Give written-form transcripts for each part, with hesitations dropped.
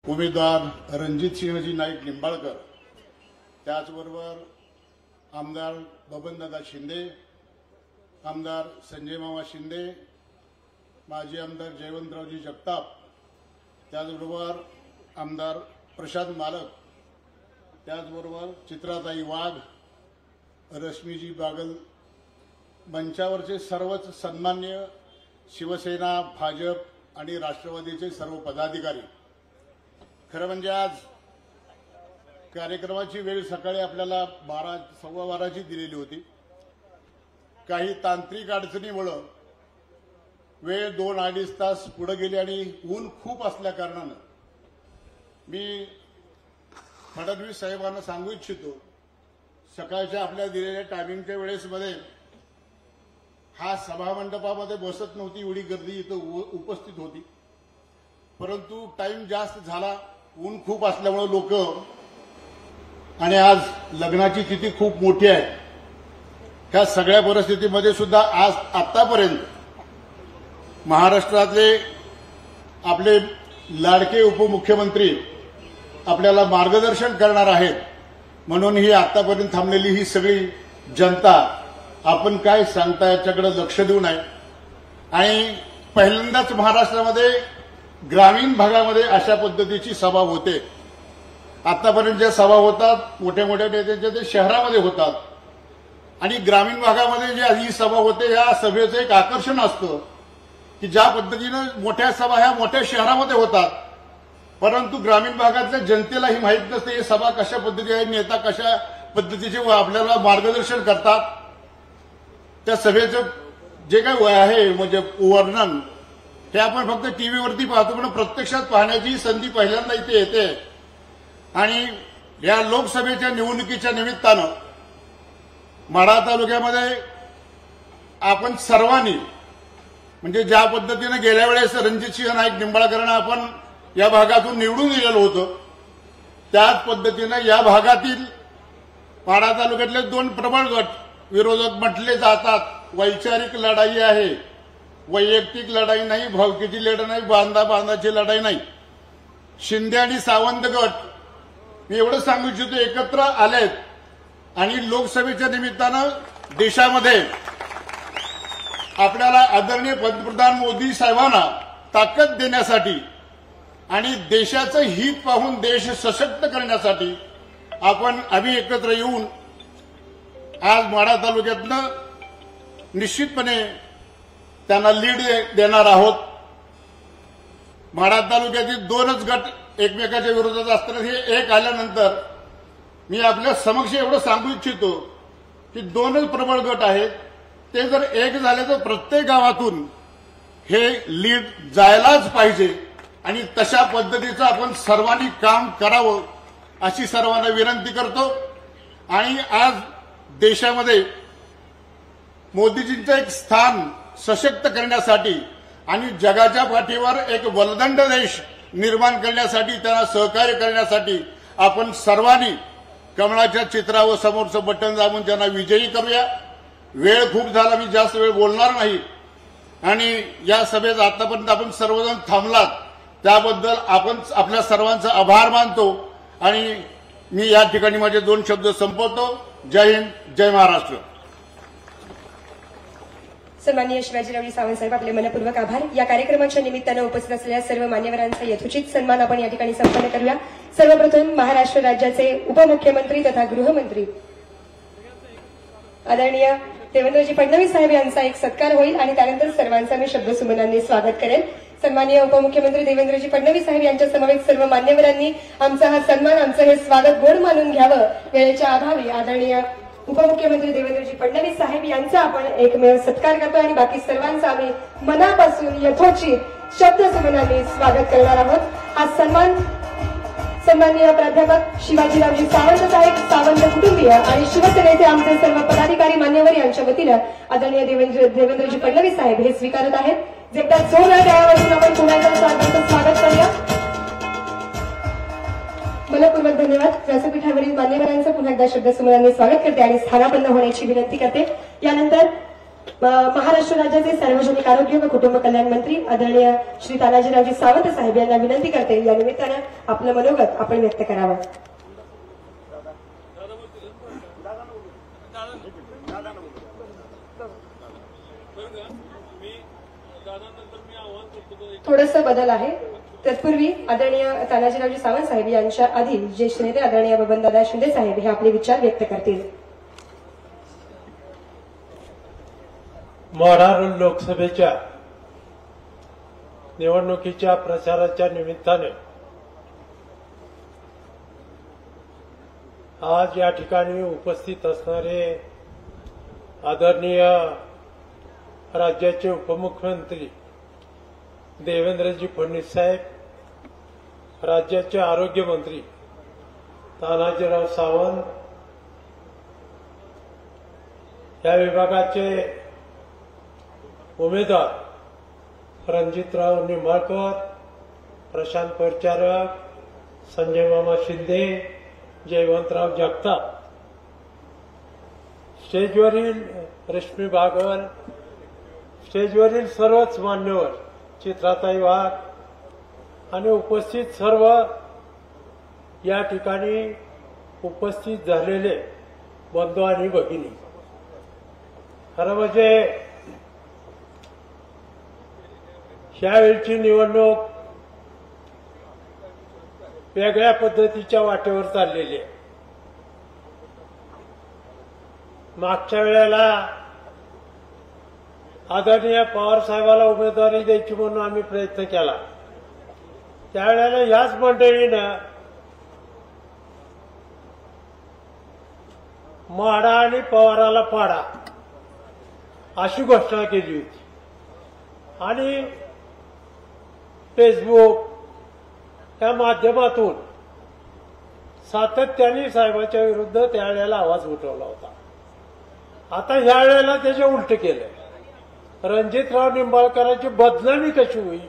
उमेदवार रणजितसिंहजी नाईक निंबाळकर, त्याचबरोबर आमदार बबनदादा शिंदे, आमदार संजय मामा शिंदे, माजी आमदार जयवंतरावजी जगताप, त्याचबरोबर आमदार प्रशांत मालक, त्याचबरोबर चित्राताई वाघ, रश्मीजी बागल, मंचावरचे सर्वच सन्मान्य शिवसेना, भाजप आणि राष्ट्रवादीचे सर्व पदाधिकारी। खरं म्हणजे आज कार्यक्रमाची वेळ सकाळी आपल्याला 12:15 दिलेली होती। काही तांत्रिक अडचणीमुळे वेळ 2-2.5 तास पुढे गेली आणि ऊन खूप असल्या कारणाने मी फडणवीस साहेबांना सांगू इच्छितो, सकाळच्या आपल्या दिलेल्या टायमिंगच्या वेळेसमध्ये हा सभामंडपामध्ये बसत नव्हती, एवढी गर्दी इथं उपस्थित होती, परंतु टाइम जास्त झाला, ऊन खूप असल्यामुळे लोक, आणि आज लग्नाची तिथी खूप मोठी आहे, ह्या सगळ्या परिस्थितीमध्ये सुद्धा आज आतापर्यंत महाराष्ट्रातले आपले लाडके उपमुख्यमंत्री आपल्याला मार्गदर्शन करणार आहेत, म्हणून ही आतापर्यंत थांबलेली ही सगळी जनता आपण काय सांगता याच्याकडे लक्ष देऊ नये। आणि पहिल्यांदाच महाराष्ट्रामध्ये ग्रामीण भागामध्ये अशा पद्धतीची सभा होते। आतापर्यंत ज्या सभा होतात मोठ्या मोठ्या नेत्यांच्या ते शहरामध्ये होतात, आणि ग्रामीण भागामध्ये जी ही सभा होते या सभेचं एक आकर्षण असतं की ज्या पद्धतीनं मोठ्या सभा ह्या मोठ्या शहरामध्ये होतात, परंतु ग्रामीण भागातल्या जनतेला ही माहीत नसते ही सभा कशा पद्धतीने आहे, नेता कशा पद्धतीचे आपल्याला मार्गदर्शन करतात। त्या सभेचं जे काही आहे म्हणजे वर्णन हे आपण फक्त टीव्हीवरती पाहतो, पण प्रत्यक्षात पाहण्याची संधी पहिल्यांदा इथे येते। आणि या लोकसभेच्या निवडणुकीच्या निमित्तानं माढा तालुक्यामध्ये आपण सर्वांनी म्हणजे ज्या पद्धतीने गेल्या वेळेस रणजितसिंह नाईक निंबाळकरांना आपण या भागातून निवडून दिलेलं होतं, त्याच पद्धतीने या भागातील माढा तालुक्यातले 2 प्रबळ गट विरोधक म्हटले जातात। वैचारिक लढाई आहे, वैयक्तिक लढाई नाही, भावकीची लढाई नाही, बांधाची लढाई नाही। शिंदे आणि सावंत गट मी एवढं सांगू इच्छितो एकत्र आलेत आणि लोकसभेच्या निमित्तानं देशामध्ये आपल्याला आदरणीय पंतप्रधान मोदी साहेबांना ताकद देण्यासाठी आणि देशाचं हित पाहून देश सशक्त करण्यासाठी आम्ही एकत्र येऊन आज माढा तालुक्यातनं निश्चितपणे त्यांना लीड देणार आहोत। माढा तालुक्यातील 2च गट एकमेकाच्या विरोधात असताना हे एक आल्यानंतर मी आपल्या समक्ष एवढं सांगू इच्छितो की 2च प्रबळ गट आहेत, ते जर एक झाले तर प्रत्येक गावातून हे लीड जायलाच पाहिजे आणि तशा पद्धतीचं आपण सर्वांनी काम करावं अशी सर्वांना विनंती करतो। आणि आज देशामध्ये मोदीजींचं एक स्थान सशक्त करण्यासाठी आणि जगाच्या पाठीवर एक बलदंड देश निर्माण करण्यासाठी त्यांना सहकार्य करण्यासाठी आपण सर्वांनी कमळाच्या चित्रावर समोरचं बटन दाबून त्यांना विजयी करूया। वेळ खूप झाला, मी जास्त वेळ बोलणार नाही, आणि या सभेत आतापर्यंत आपण सर्वजण थांबलात त्याबद्दल आपण आपल्या सर्वांचा आभार मानतो आणि मी या ठिकाणी माझे 2 शब्द संपवतो। जय हिंद, जय महाराष्ट्र। सन्माननीय शिवाजीरावजी सावंत साहेब, आपले मनपूर्वक आभार। या कार्यक्रमाच्या निमित्तानं उपस्थित असलेल्या सर्व मान्यवरांचा यथोचित सन्मान आपण या ठिकाणी संपन्न करूया। सर्वप्रथम महाराष्ट्र राज्याचे उपमुख्यमंत्री तथा गृहमंत्री आदरणीय देवेंद्रजी फडणवीस साहेब यांचा एक सत्कार होईल आणि त्यानंतर सर्वांचा मी शब्दसुमनांनी स्वागत करेन। सन्माननीय उपमुख्यमंत्री देवेंद्रजी फडणवीस साहेब यांच्या समवेत सर्व मान्यवरांनी आमचा हा सन्मान, आमचं हे स्वागत गोड मानून घ्यावं। वेळेच्या अभावी आदरणीय उपमुख्यमंत्री देवेंद्रजी फडणवीस साहेब यांचा आपण एकमेव सत्कार करतो आणि बाकी सर्वांचा आम्ही मनापासून यथोचित शब्दसुमनांनी स्वागत करणार आहोत। हा सन्मान सन्माननीय प्राध्यापक शिवाजीरावजी सावंत साहेब, सावंत कुटुंबीय आणि शिवसेनेचे आमचे सर्व पदाधिकारी मान्यवर यांच्या वतीनं आदरणीय देवेंद्रजी फडणवीस साहेब हे स्वीकारत आहेत। एकदा जोरदार टाळ्यावाजून आपण पुन्हा एकदा स्वागताचं स्वागत करूया। मनपूर्वक धन्यवाद। व्यासपीठावरील मान्यवरांचं पुन्हा एकदा शब्दसुमनांनी स्वागत करते आणि स्थानापन्न होण्याची विनंती करते। यानंतर महाराष्ट्र राज्याचे सार्वजनिक आरोग्य व कुटुंब कल्याण मंत्री आदरणीय श्री तानाजीरावजी सावंत साहेब यांना विनंती करते, या निमित्तानं आपलं मनोगत आपण व्यक्त करावं. थोडंसं बदल आहे. तत्पूर्वी आदरणीय तानाजीरावजी सावंत साहेब यांच्या आधी ज्येष्ठ नेते आदरणीय बबनदादा शिंदे साहेब हे आपले विचार व्यक्त करतील. महाराष्ट्र लोकसभेच्या निवडणुकीच्या प्रचाराच्या निमित्ताने आज या ठिकाणी उपस्थित असणारे आदरणीय राज्याचे उपमुख्यमंत्री देवेंद्रजी फडणवीस साहेब, राज्याचे आरोग्यमंत्री तानाजीराव सावंत, या विभागाचे उमेदवार रणजितराव निंबाळकर, प्रशांत परिचारक, संजय मामा शिंदे, जयवंतराव जगताप, स्टेजवरील रश्मी बागल, स्टेजवरील सर्वच मान्यवर, चित्राताई वाघ आणि उपस्थित सर्व या ठिकाणी उपस्थित झालेले बंधू आणि भगिनी, खरं म्हणजे यावेळची निवडणूक वेगळ्या पद्धतीच्या वाटेवर चाललेली आहे. मागच्या वेळेला आदरणीय पवार साहेबाला उमेदवारी द्यायची म्हणून आम्ही प्रयत्न केला. त्यावेळेला याच मंडळीनं माडा आणि पवाराला पाडा अशी घोषणा केली होती आणि फेसबुक त्या माध्यमातून सातत्याने साहेबांच्या विरुद्ध त्यावेळेला आवाज उठवला होता. आता ह्या वेळेला त्याचे उलट केलं. रणजितराव निंबाळकरांची बदनामी कशी होईल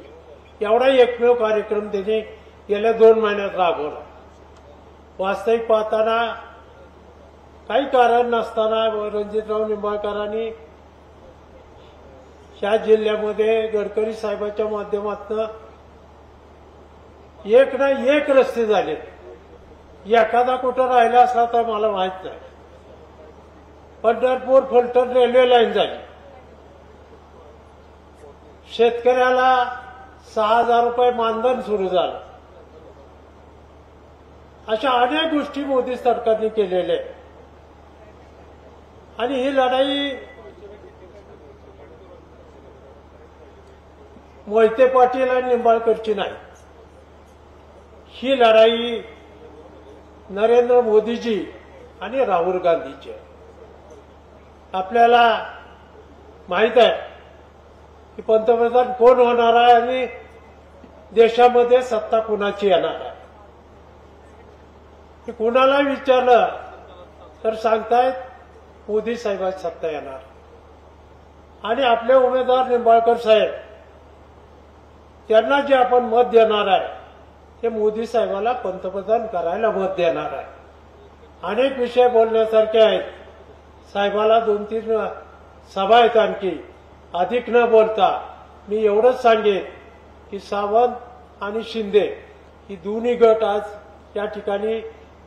एवढा एकमेव कार्यक्रम त्यांनी गेल्या 2 महिन्यात राबवला. वास्तविक पाहताना काही कारण नसताना रणजितराव निंबाळकरांनी या जिल्ह्यामध्ये गडकरी साहेबांच्या माध्यमातून एक ना एक रस्ते झाले. एखादा कुठं राहिला असला तर मला माहित नाही. पंढरपूर फलटण रेल्वे लाईन झाली. शेतकऱ्याला 6,000 रुपये मानधन सुरू झालं. अशा अनेक गोष्टी मोदी सरकारने केलेल्या आहेत आणि ही लढाई मोहिते पाटील आणि निंबाळकरची नाही. ही लढाई नरेंद्र मोदीजी आणि राहुल गांधीची आहे. आपल्याला माहित आहे की पंतप्रधान कोण होणार आहे आणि देशामध्ये सत्ता कुणाची येणार आहे. की कुणाला विचारलं तर सांगतायत मोदी साहेबांची सत्ता येणार आणि आपले उमेदवार निंबाळकर साहेब त्यांना जे आपण मत देणार आहे ते मोदी साहेबाला पंतप्रधान करायला मत देणार आहे. अनेक विषय बोलण्यासारखे आहेत. साहेबाला 2-3 सभा आहेत आणखी. अधिक न बोलता मी एवढंच सांगेन की सावंत आणि शिंदे ही दोन्ही गट आज या ठिकाणी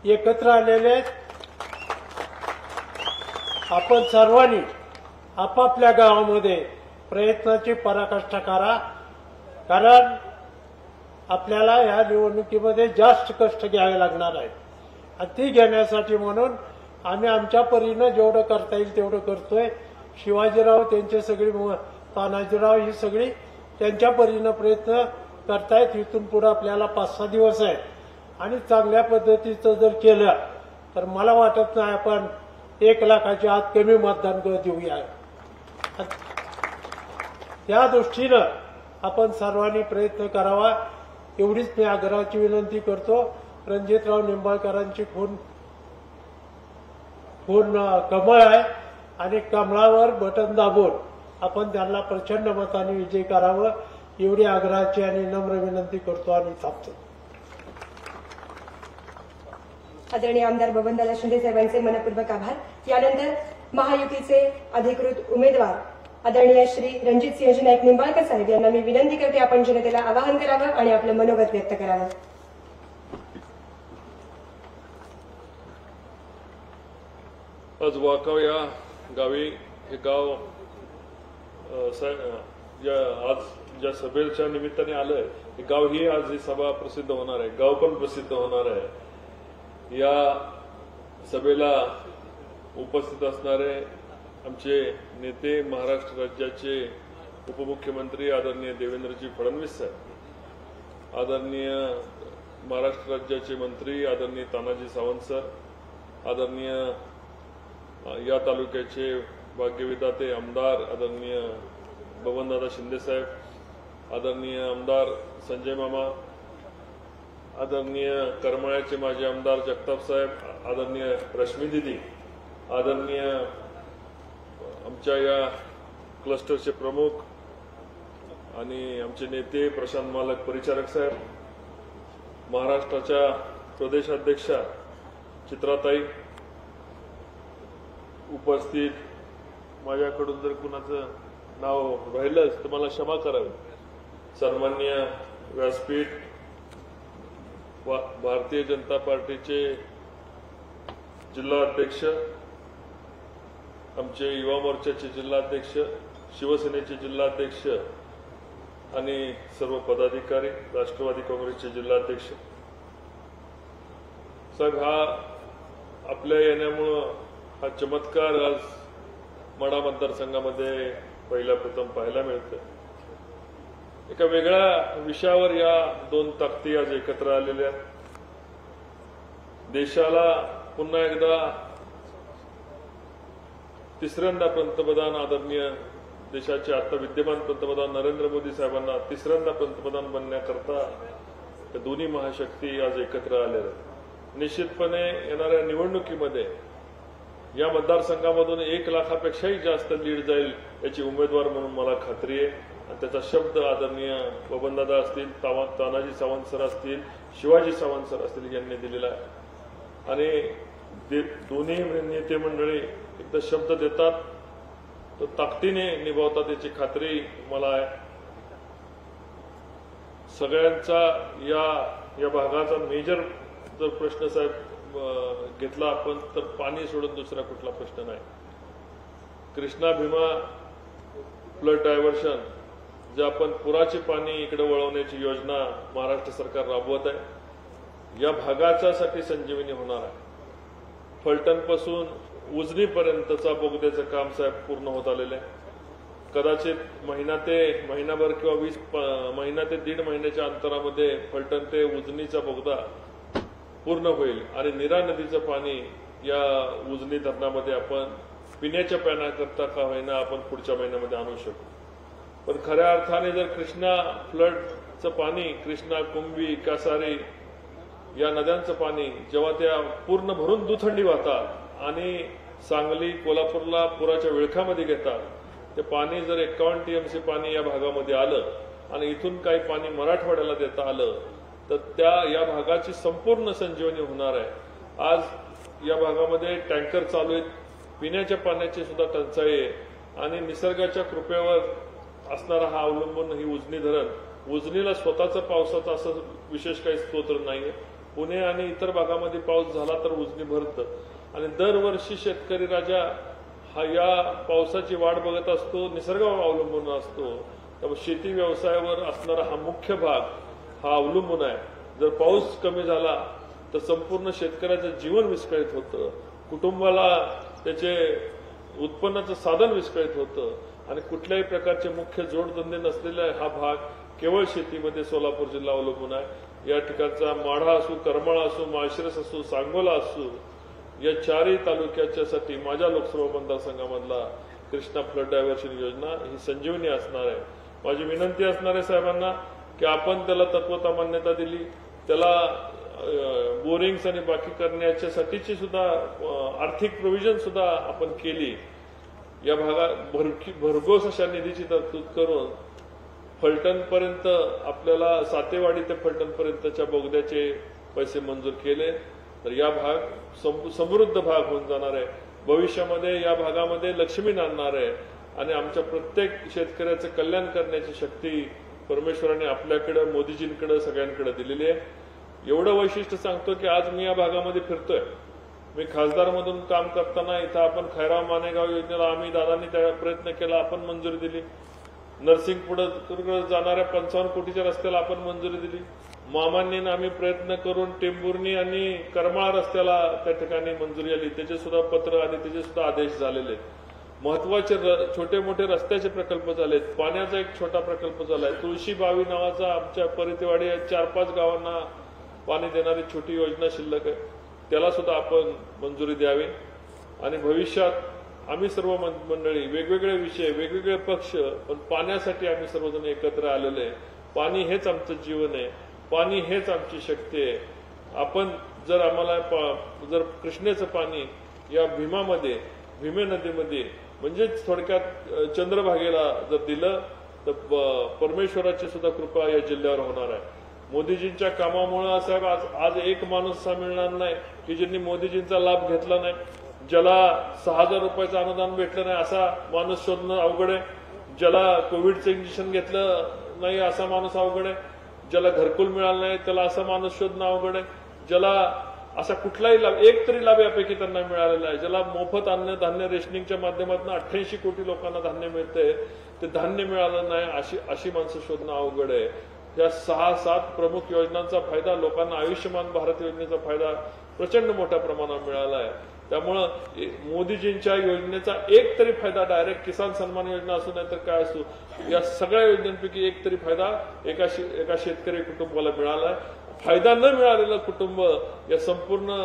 एकत्र आलेले आहेत. आपण सर्वांनी आपापल्या गावामध्ये प्रयत्नाची पराकाष्ठा करा, कारण आपल्याला या निवडणुकीमध्ये जास्त कष्ट घ्यावे लागणार आहेत आणि ती घेण्यासाठी म्हणून आम्ही आमच्या परीनं जेवढं करता येईल तेवढं करतोय. शिवाजीराव त्यांचे सगळी तानाजीराव ही सगळी त्यांच्या परीनं प्रयत्न करतायत. इथून पुढे आपल्याला 5-6 दिवस आहेत आणि चांगल्या पद्धतीचं जर केलं तर मला वाटत नाही आपण 1 लाखाच्या आत कमी मतदान देऊया. त्या दृष्टीनं आपण सर्वांनी प्रयत्न करावा एवढीच मी आग्रहाची विनंती करतो. रणजितराव निंबाळकरांची खून कमळ आहे आणि कमळावर बटन दाबून आपण त्यांना प्रचंड मताने विजयी करावं एवढी आग्रहाची आणि नम्र विनंती करतो आणि थांबतो. आदरणीय आमदार बबनदादा शिंदे साहेबांचे मनपूर्वक आभार. यानंतर महायुतीचे अधिकृत उमेदवार आदरणीय श्री रणजित सिंहजी नाईक निंबाळकर साहेब यांना मी विनंती करते आपण जनतेला आवाहन करावं आणि आपलं मनोगत व्यक्त करावं. आज वाकाव या गावी हे गाव आज ज्या सभेच्या निमित्ताने आलंय हे गाव ही आज ही सभा प्रसिद्ध होणार आहे, गाव पण प्रसिद्ध होणार आहे. या सभेला उपस्थित असणारे आमचे नेते, महाराष्ट्र राज्याचे उपमुख्यमंत्री आदरणीय देवेंद्रजी फडणवीस साहेब, आदरणीय महाराष्ट्र राज्याचे मंत्री आदरणीय तानाजी सावंत सर, आदरणीय या तालुक्याचे भाग्यविधाते आमदार आदरणीय बबनदादा शिंदे साहेब, आदरणीय आमदार संजय मामा, आदरणीय करमाळ्याचे माजी आमदार जगताप साहेब, आदरणीय रश्मी दिदी, आदरणीय आमच्या या क्लस्टरचे प्रमुख आणि आमचे नेते प्रशांत मालक परिचारक साहेब, महाराष्ट्राच्या प्रदेशाध्यक्षा चित्राताई, उपस्थित माझ्याकडून जर कुणाचं नाव राहिलंच तर मला क्षमा करावी. सन्माननीय व्यासपीठ, भारतीय जनता पार्टीचे जिल्हाध्यक्ष, आमचे युवा मोर्चाचे जिल्हाध्यक्ष, शिवसेनेचे जिल्हाध्यक्ष आणि सर्व पदाधिकारी, राष्ट्रवादी काँग्रेसचे जिल्हाध्यक्ष साहेब, हा आपल्या येण्यामुळं हा चमत्कार आज माढा मतदारसंघामध्ये पहिल्या प्रथम पाहायला मिळतोय. एका वेगळ्या विषयावर या दोन ताकदी आज एकत्र आलेल्या. देशाला पुन्हा एकदा तिसऱ्यांदा पंतप्रधान आदरणीय देशाचे आता विद्यमान पंतप्रधान नरेंद्र मोदी साहेबांना तिसऱ्यांदा पंतप्रधान बनण्याकरता या दोन्ही महाशक्ती आज एकत्र आलेल्या. निश्चितपणे येणाऱ्या निवडणुकीमध्ये या मतदारसंघामधून 1 लाखापेक्षाही जास्त लीड जाईल याची उमेदवार म्हणून मला खात्री आहे. आणि त्याचा शब्द आदरणीय बबनदादा असतील, तानाजी सावंत सर असतील, शिवाजी सावंत सर असतील यांनी दिलेला आहे. आणि दोन्ही नेते मंडळी एकदा शब्द देतात तर ताकदीने निभावतात याची खात्री मला आहे. सगळ्यांचा या भागाचा मेजर जर प्रश्न साहेब घेतला आपण तर पाणी सोडून दुसरा कुठला प्रश्न नाही. कृष्णा भीमा फ्लड डायव्हर्शन जे आपण पुराचे पाणी इकडे वळवण्याची योजना महाराष्ट्र सरकार राबवत आहे, या भागाच्यासाठी संजीवनी होणार आहे. फलटणपासून उजनीपर्यंतचा बोगद्याचं काम साहेब पूर्ण होत आलेलं आहे. कदाचित महिनाभर किंवा 20 महिना ते 1.5 महिन्याच्या अंतरामध्ये फलटण ते उजनीचा बोगदा पूर्ण होईल आणि नीरा नदीचं पाणी या उजनी धरणामध्ये आपण पिण्याच्या पाण्याकरता का होईना आपण पुढच्या महिन्यामध्ये आणू शकू. पण खऱ्या अर्थाने जर कृष्णा फ्लडचं पाणी, कृष्णा, कुंभी, कासारी या नद्यांचं पाणी जेव्हा त्या पूर्ण भरून दुथंडी वाहतात आणि सांगली, कोल्हापूरला पुराच्या विळखामध्ये घेतात, ते पाणी जर 51 TMC पाणी या भागामध्ये आलं आणि इथून काही पाणी मराठवाड्याला देता आलं तर या भागाची संपूर्ण संजीवनी होणार आहे. आज या भागामध्ये टँकर चालू आहेत, पिण्याच्या पाण्याची सुद्धा टंचाई आहे आणि निसर्गाच्या कृपेवर असणारा हा अवलंबून ही उजनी धरण. उजनीला स्वतःचा पावसाचा असं विशेष काही स्तोत्र नाहीये. पुणे आणि इतर भागामध्ये पाऊस झाला तर उजनी भरतं आणि दरवर्षी शेतकरी राजा हा या पावसाची वाट बघत असतो, निसर्गावर अवलंबून असतो. त्यामुळे शेती व्यवसायावर असणारा हा मुख्य भाग हा अवलंबून आहे. जर पाऊस कमी झाला तर संपूर्ण शेतकऱ्याचं जीवन विस्कळीत होतं, कुटुंबाला त्याचे उत्पन्नाचं साधन विस्कळीत होतं आणि कुठल्याही प्रकारचे मुख्य जोडधंदे नसलेला हा भाग केवळ शेतीमध्ये सोलापूर जिल्हा अवलंबून आहे. या ठिकाणचा माढा असो, करमाळा असो, माळशिरस असो, सांगोला असो, या 4ही तालुक्याच्यासाठी माझ्या लोकसभा मतदारसंघामधला कृष्णा फ्लड डायव्हर्शन योजना ही संजीवनी असणार आहे. माझी विनंती असणार आहे साहेबांना की आपण त्याला तत्वता मान्यता दिली, त्याला बोरिंग्स आणि बाकी करण्याच्यासाठीची सुद्धा आर्थिक प्रोव्हिजन सुद्धा आपण केली. या भागात भरघोस अशा निधीची तरतूद करून फलटणपर्यंत आपल्याला सातेवाडी ते फलटणपर्यंतच्या बोगद्याचे पैसे मंजूर केले तर या भाग समृद्ध भाग होऊन जाणार आहे. भविष्यामध्ये या भागामध्ये लक्ष्मी नांदणार आहे आणि आमच्या प्रत्येक शेतकऱ्याचं कल्याण करण्याची शक्ती परमेश्वराने आपल्याकडे, मोदीजींकडे, सगळ्यांकडे दिलेली आहे. एवढं वैशिष्ट्य सांगतो की आज मी या भागामध्ये फिरतोय. मी खासदार म्हणून काम करताना इथं आपण खैराव मानेगाव योजनेला आम्ही दादांनी त्या प्रयत्न केला, आपण मंजुरी दिली. नरसिंग पुढे जाणाऱ्या 55 कोटीच्या रस्त्याला आपण मंजुरी दिली. मामांनी आम्ही प्रयत्न करून टेंभुर्णी आणि करमाळा रस्त्याला त्या ठिकाणी मंजुरी आली. त्याचे सुद्धा पत्र आणि त्याचे सुद्धा आदेश झालेले आहेत. महत्वाचे छोटे मोठे रस्त्याचे प्रकल्प झालेत. पाण्याचा एक छोटा प्रकल्प झालाय. तुळशी बावी नावाचा आमच्या परितेवाडी 4-5 गावांना पाणी देणारी छोटी योजना शिल्लक आहे, त्याला सुद्धा आपण मंजुरी द्यावी. आणि भविष्यात आम्ही सर्व मंडळी, वेगवेगळे विषय, वेगवेगळे पक्ष, पण पाण्यासाठी आम्ही सर्वजण एकत्र आलेलो आहे. पाणी हेच आमचं जीवन आहे, पाणी हेच आमची शक्ती आहे. आपण जर आम्हाला जर कृष्णेचं पाणी या भीमे नदीमध्ये म्हणजेच थोडक्यात चंद्रभागेला जर दिलं तर परमेश्वराची सुद्धा कृपा या जिल्ह्यावर होणार आहे. मोदीजींच्या कामामुळे साहेब आज एक माणूस असा मिळणार नाही की ज्यांनी मोदीजींचा लाभ घेतला नाही. ज्याला 6,000 रुपयाचं अनुदान भेटलं नाही असा माणूस शोधणं अवघड आहे. ज्याला कोविडचं इंजेक्शन घेतलं नाही असा माणूस अवघड आहे. ज्याला घरकुल मिळालं नाही त्याला असा माणूस शोधणं अवघड आहे. ज्याला असा कुठलाही लाभ, एक तरी लाभ यापैकी त्यांना मिळालेला आहे. ज्याला मोफत अन्न धान्य रेशनिंगच्या माध्यमातून 88 कोटी लोकांना धान्य मिळतंय, ते धान्य मिळालं नाही अशी माणसं शोधणं अवघड आहे. या 6-7 प्रमुख योजनांचा फायदा लोकांना, आयुष्यमान भारत योजनेचा फायदा प्रचंड मोठ्या प्रमाणात मिळाला आहे. त्यामुळं मोदीजींच्या योजनेचा एक तरी फायदा, डायरेक्ट किसान सन्मान योजना असू नाही तर काय असू, या सगळ्या योजनांपैकी एक तरी फायदा एका शेतकरी कुटुंबाला मिळाला आहे. फायदा न मिळालेलं कुटुंब या संपूर्ण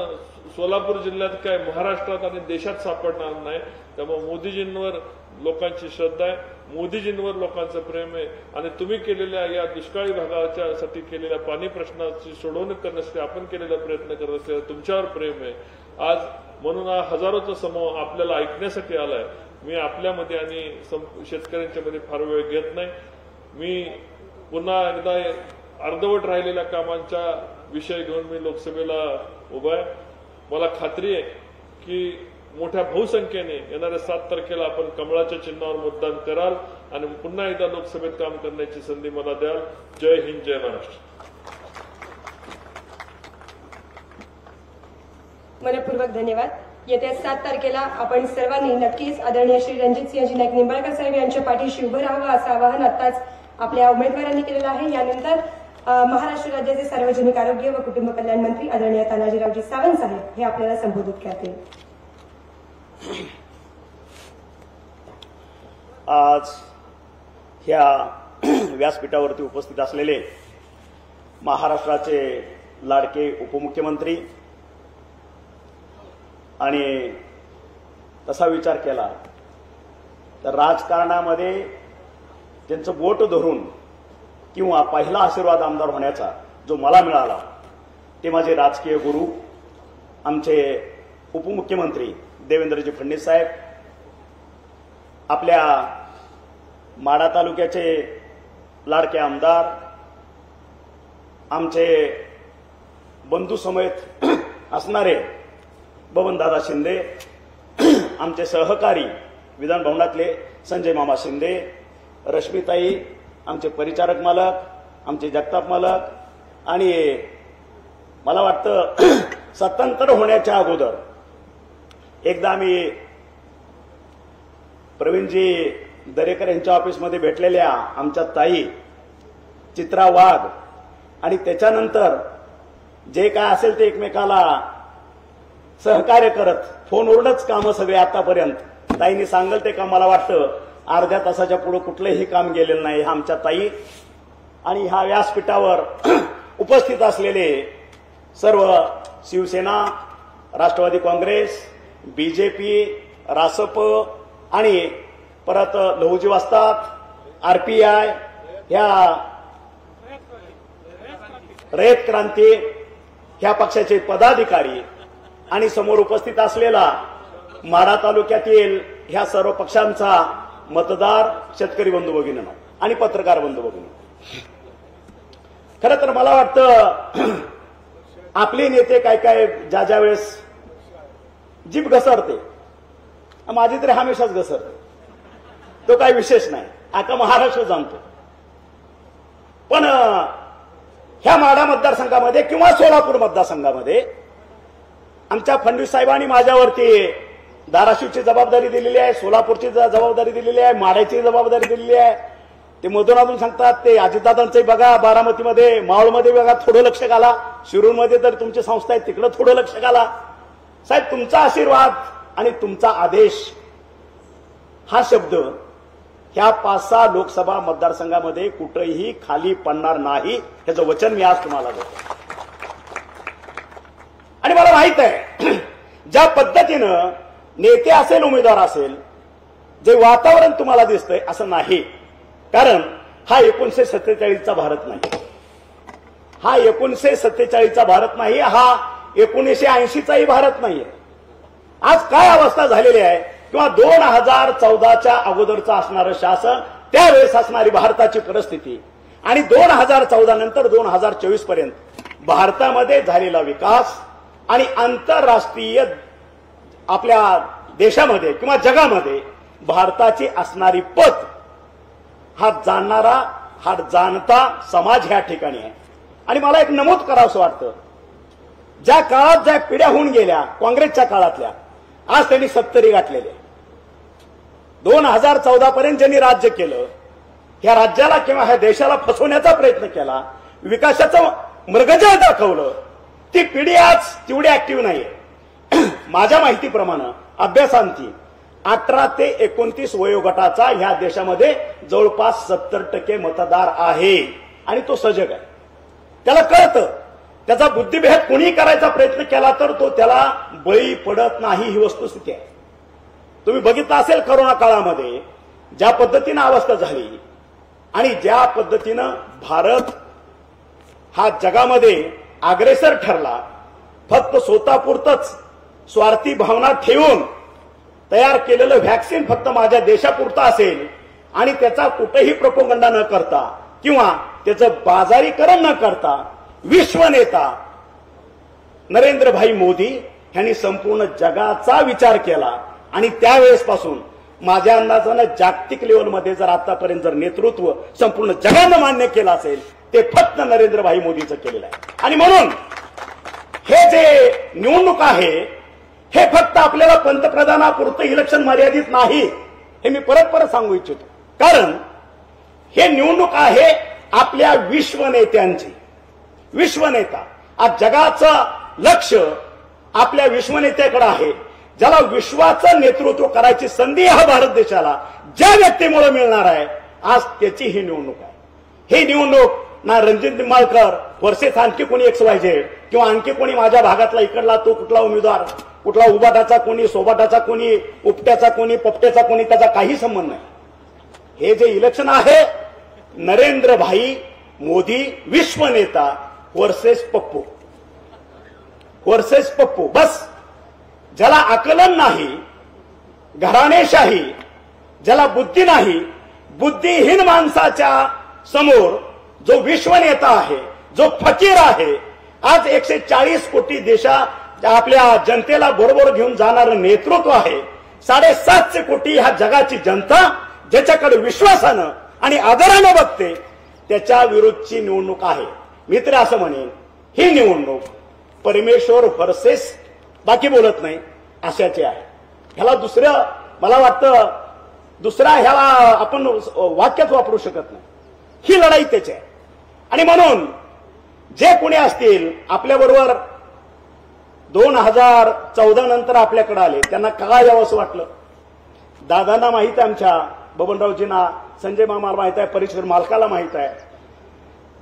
सोलापूर जिल्ह्यात काय महाराष्ट्रात आणि देशात सापडणार नाही. त्यामुळे मोदीजींवर लोकांची श्रद्धा आहे, मोदीजींवर लोकांचं प्रेम आहे. आणि तुम्ही केलेल्या या दुष्काळी भागाच्या साठी केलेल्या पाणी प्रश्नाची सोडवणूक करण्यासाठी आपण केलेला प्रयत्न करत असलेल्या तुमच्यावर प्रेम आहे. आज म्हणून हा हजारोचा समूह आपल्याला ऐकण्यासाठी आलाय. मी आपल्यामध्ये आणि शेतकऱ्यांच्या मध्ये फार वेळ घेत नाही. मी पुन्हा एकदा अर्धवट राहिलेल्या कामांचा विषय घेऊन मी लोकसभेला उभा आहे. मला खात्री आहे की मोठ्या बहुसंख्येने येणाऱ्या 7 तारखेला आपण कमळाच्या चिन्हावर मतदान कराल आणि पुन्हा एकदा लोकसभेत काम करण्याची संधी मला द्याल. जय हिंद, जय महाराष्ट्र. मनपूर्वक धन्यवाद. येत्या 7 तारखेला आपण सर्वांनी नक्कीच आदरणीय श्री रणजितसिंहजी नाईक निंबाळकर साहेब यांच्या पाठीशी उभं राहावं असं आवाहन आताच आपल्या उमेदवारांनी केलेलं आहे. यानंतर महाराष्ट्र राज्याचे सार्वजनिक आरोग्य व कुटुंब कल्याण मंत्री आदरणीय तानाजीरावजी सावंत साहेब हे आपल्याला संबोधित करतील. आज ह्या व्यासपीठावरती उपस्थित असलेले महाराष्ट्राचे लाडके उपमुख्यमंत्री, आणि तसा विचार केला तर राजकारणामध्ये त्यांचं बोट धरून किंवा पहिला आशीर्वाद आमदार होण्याचा जो मला मिळाला ते माझे राजकीय गुरु, आमचे उपमुख्यमंत्री देवेंद्रजी फडणवीस साहेब, आपल्या माढा तालुक्याचे लाडके आमदार, आमचे बंधू समेत असणारे बबनदादा शिंदे, आमचे सहकारी विधान भवनातले संजय मामा शिंदे, रश्मीताई, आमचे परिचारक मालक, आमचे जगताप मालक, आणि मला वाटतं स्वतंत्र होण्याच्या अगोदर एकदा आम्ही प्रवीणजी दरेकर यांच्या ऑफिसमध्ये भेटलेल्या आमच्या ताई चित्रा वाघ, आणि त्याच्यानंतर जे काय असेल ते एकमेकाला सहकार्य करत फोनवरूनच कामं सगळे आतापर्यंत ताईंनी सांगेल ते का मला वाटतं अर्ध्या तासाच्या पुढे कुठलंही काम गेलेलं नाही. आमच्या ताई आणि ह्या व्यासपीठावर उपस्थित असलेले सर्व शिवसेना, राष्ट्रवादी काँग्रेस, बीजेपी, रासप आणि परत लहुजी वस्ताद, आरपीआय, ह्या रयत क्रांती ह्या पक्षाचे पदाधिकारी आणि समोर उपस्थित असलेला माढा तालुक्यातील ह्या सर्व पक्षांचा मतदार, शेतकरी बंधू भगिनींनो आणि पत्रकार बंधू भगिनी, खरं तर मला वाटतं आपले नेते काय ज्या वेळेस जीभ घसरते, माझी तरी हमेशाच घसरते. तो काही विशेष नाही, आता महाराष्ट्र जाणतो. पण ह्या माढा मतदारसंघामध्ये किंवा सोलापूर मतदारसंघामध्ये आमच्या फडणवीस साहेबांनी माझ्यावरती धाराशिवची जबाबदारी दिलेली आहे, सोलापूरची जबाबदारी दिलेली आहे, माढ्याची जबाबदारी दिलेली आहे. ते मधून सांगतात ते अजितदादांचंही बघा, बारामतीमध्ये मावळमध्ये बघा, थोडं लक्ष घाला, शिरूरमध्ये तर तुमची संस्था आहे तिकडं थोडं लक्ष घाला. साहेब, तुमचा आशीर्वाद आणि तुमचा आदेश हा शब्द ह्या 5-6 लोकसभा मतदारसंघामध्ये कुठेही खाली पडणार नाही, ह्याचं वचन मी आज तुम्हाला देतो. आणि मला माहित आहे ज्या पद्धतीनं नेते असेल, उमेदवार असेल, जे वातावरण तुम्हाला दिसतंय असं नाही. कारण हा 1947चा भारत नाही, हा 1947चा भारत नाही, हा 1980चाही भारत नाहीये. आज काय अवस्था झालेली आहे किंवा 2014च्या अगोदरचं असणारं शासन, त्यावेळेस असणारी भारताची परिस्थिती आणि 2014 नंतर 2024 पर्यंत भारतामध्ये झालेला विकास आणि आंतरराष्ट्रीय आपल्या देशामध्ये किंवा जगामध्ये भारताची असणारी पत, हा जाणणारा, हा जाणता समाज ह्या ठिकाणी आहे. आणि मला एक नमूद करावंसं वाटतं, ज्या काळात ज्या पिढ्या होऊन गेल्या काँग्रेसच्या काळातल्या, आज त्यांनी 70 गाठलेले. 2014 पर्यंत ज्यांनी राज्य केलं, ह्या राज्याला किंवा ह्या देशाला फसवण्याचा प्रयत्न केला, विकासाचं मृगजळ दाखवलं, ती पिढी आज तेवढी ऍक्टिव्ह नाहीये. माझ्या माहितीप्रमाणे अभ्यासांती 18 ते 29 वयोगटाचा ह्या देशामध्ये जवळपास 70% मतदार आहे आणि तो सजग आहे. त्याला कळतं, त्याचा बुद्धिभेद कोणी करायचा प्रयत्न केला तर तो त्याला बळी पडत नाही, ही वस्तुस्थिती आहे. तुम्ही बघितलं असेल करोना काळामध्ये ज्या पद्धतीनं अवस्था झाली आणि ज्या पद्धतीनं भारत हा जगामध्ये अग्रेसर ठरला, फक्त स्वतःपुरतच स्वार्थी भावना ठेवून तयार केलेलं व्हॅक्सिन फक्त माझ्या देशापुरतं असेल आणि त्याचा कुठेही प्रोपोगंडा न करता किंवा त्याचं बाजारीकरण न करता विश्वनेता नरेंद्रभाई मोदी यांनी संपूर्ण जगाचा विचार केला. आणि त्यावेळेसपासून माझ्या अंदाजानं जागतिक लेवलमध्ये जर आतापर्यंत जर नेतृत्व संपूर्ण जगानं मान्य केलं असेल, ते फक्त नरेंद्रभाई मोदीचं केलेलं आहे. आणि म्हणून हे जे निवडणूक आहे, हे फक्त आपल्याला पंतप्रधानापुरतं इलेक्शन मर्यादित नाही, हे मी परत सांगू इच्छितो. कारण हे निवडणूक आहे आपल्या विश्वनेत्यांची. विश्वनेता, आज जगाचं लक्ष आपल्या विश्वनेत्याकडे आहे, ज्याला विश्वाचं नेतृत्व करायची संधी ह्या भारत देशाला ज्या व्यक्तीमुळे मिळणार आहे, आज त्याची ही निवडणूक आहे. ही निवडणूक ना रणजित निंबाळकर वर्षेस आणखी कोणी XYZ किंवा आणखी कोणी माझ्या भागातला इकडला तो कुठला उमेदवार, कुठला उबाटाचा कोणी, सोबाटाचा कोणी, उपट्याचा कोणी, पपट्याचा कोणी, त्याचा काही संबंध नाही. हे जे इलेक्शन आहे, नरेंद्रभाई मोदी विश्वनेता वर्सेस पप्पू, वर्सेस पप्पू. बस. ज्याला आकलन नाही, घराणेशाही, ज्याला बुद्धी नाही, बुद्धिहीन माणसाच्या समोर जो विश्वनेता आहे, जो फकीर आहे, आज 140 कोटी आपल्या जनतेला बरोबर घेऊन जाणारं नेतृत्व आहे, 750 कोटी ह्या जगाची जनता ज्याच्याकडे विश्वासानं आणि आदरानं बघते, त्याच्या विरुद्धची निवडणूक आहे. मी तर असं म्हणेन, ही निवडणूक परमेश्वर व्हर्सेस बाकी बोलत नाही अशाचे आहे. ह्याला दुसरं मला वाटतं दुसरा ह्याला आपण वाक्यात वापरू शकत नाही. ही लढाई त्याची आहे. आणि म्हणून जे कोणी असतील आपल्याबरोबर 2014 नंतर आपल्याकडे आले, त्यांना काय यावं असं वाटलं. दादांना माहित आहे, आमच्या बबनरावजींना, संजय मामाला माहित आहे, परिसर मालकाला माहित आहे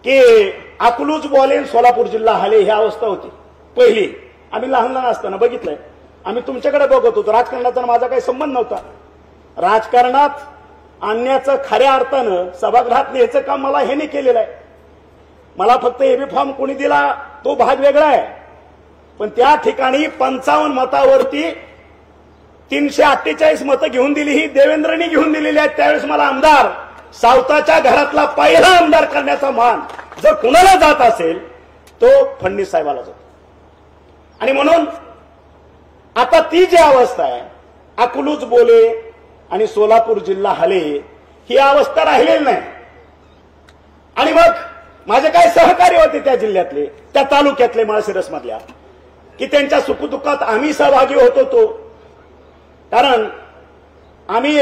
की अकलूज बॉलेन सोलापूर जिल्हा हाले ही अवस्था होती पहिली. आम्ही लहान लहान असताना बघितलंय. आम्ही तुमच्याकडे बघत होतो. राजकारणाचा माझा काही संबंध नव्हता. राजकारणात आणण्याचं खऱ्या अर्थानं सभागृहात न्यायचं काम मला ह्याने केलेलं आहे. मला फक्त एबी फॉर्म कोणी दिला तो भाग वेगळा आहे, पण त्या ठिकाणी 55 मतावरती 348 मतं घेऊन दिली, ही देवेंद्रनी घेऊन दिलेली आहेत. त्यावेळेस मला आमदार, सावताच्या घरातला पहिला आमदार करण्याचा मान जर कुणाला जात असेल तो फडणवीस साहेबाला जातो. आणि म्हणून आता ती जी अवस्था आहे, अकलूज बोले आणि सोलापूर जिल्हा हले ही अवस्था राहिलेली नाही. आणि मग माझे काही सहकारी होते त्या जिल्ह्यातले, त्या तालुक्यातले, माळशिरस मधल्या, की त्यांच्या सुखदुःखात आम्ही सहभागी होत होतो. कारण आम्ही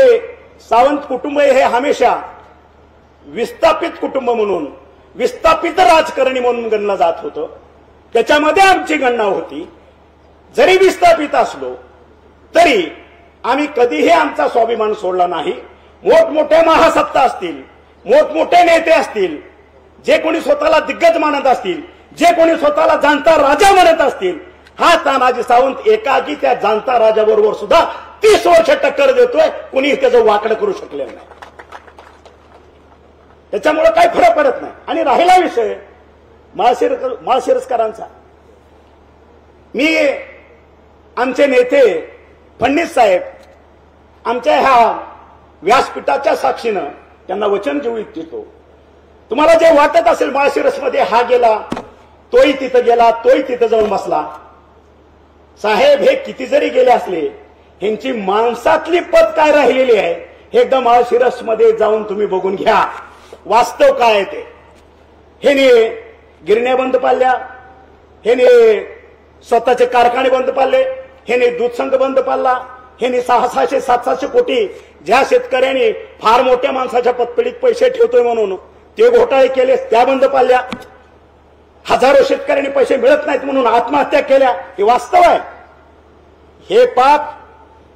सावंत कुटुंब हे हमेशा विस्थापित कुटुंब म्हणून, विस्थापित राजकारणी म्हणून गणलं जात होतं. त्याच्यामध्ये आमची गणना होती. जरी विस्थापित असलो तरी आम्ही कधीही आमचा स्वाभिमान सोडला नाही. मोठमोठ्या महासत्ता असतील, मोठमोठे नेते असतील, जे कोणी स्वतःला दिग्गज मानत असतील, जे कोणी स्वतःला जाणता राजा म्हणत असतील, हा तानाजी सावंत एकाकी त्या जाणता राजाबरोबर सुद्धा 30 वर्ष टक्कर देतोय. कुणी त्याचं वाकडं करू शकलेलं नाही. त्याच्यामुळे काही फरक पडत नाही. आणि राहिला विषय माळशिरसकरांचा, मी आमचे नेते फडणवीस साहेब आमच्या ह्या व्यासपीठाच्या साक्षीनं त्यांना वचन देऊ इच्छितो. तुम्हाला जे वाटत असेल माळशिरसमध्ये हा गेला, तोही तिथं गेला, तोही तिथं जाऊन बसला, साहेब हे किती जरी गेले असले, ह्यांची माणसातली पद काय राहिलेली आहे हे एकदा माळशिरसमध्ये जाऊन तुम्ही बघून घ्या. वास्तव काय आहे ते. हेने गिरण्या बंद पाडल्या, हेने स्वतःचे कारखाने बंद पाडले, हेने दूध संघ बंद पाडला, हेने 600-700 कोटी ज्या शेतकऱ्यांनी फार मोठ्या माणसाच्या पतपेढीत पैसे ठेवतोय म्हणून ते घोटाळे केले, त्या बंद पाडल्या. हजारो शेतकऱ्यांनी पैसे मिळत नाहीत म्हणून आत्महत्या केल्या. हे वास्तव आहे. हे पाप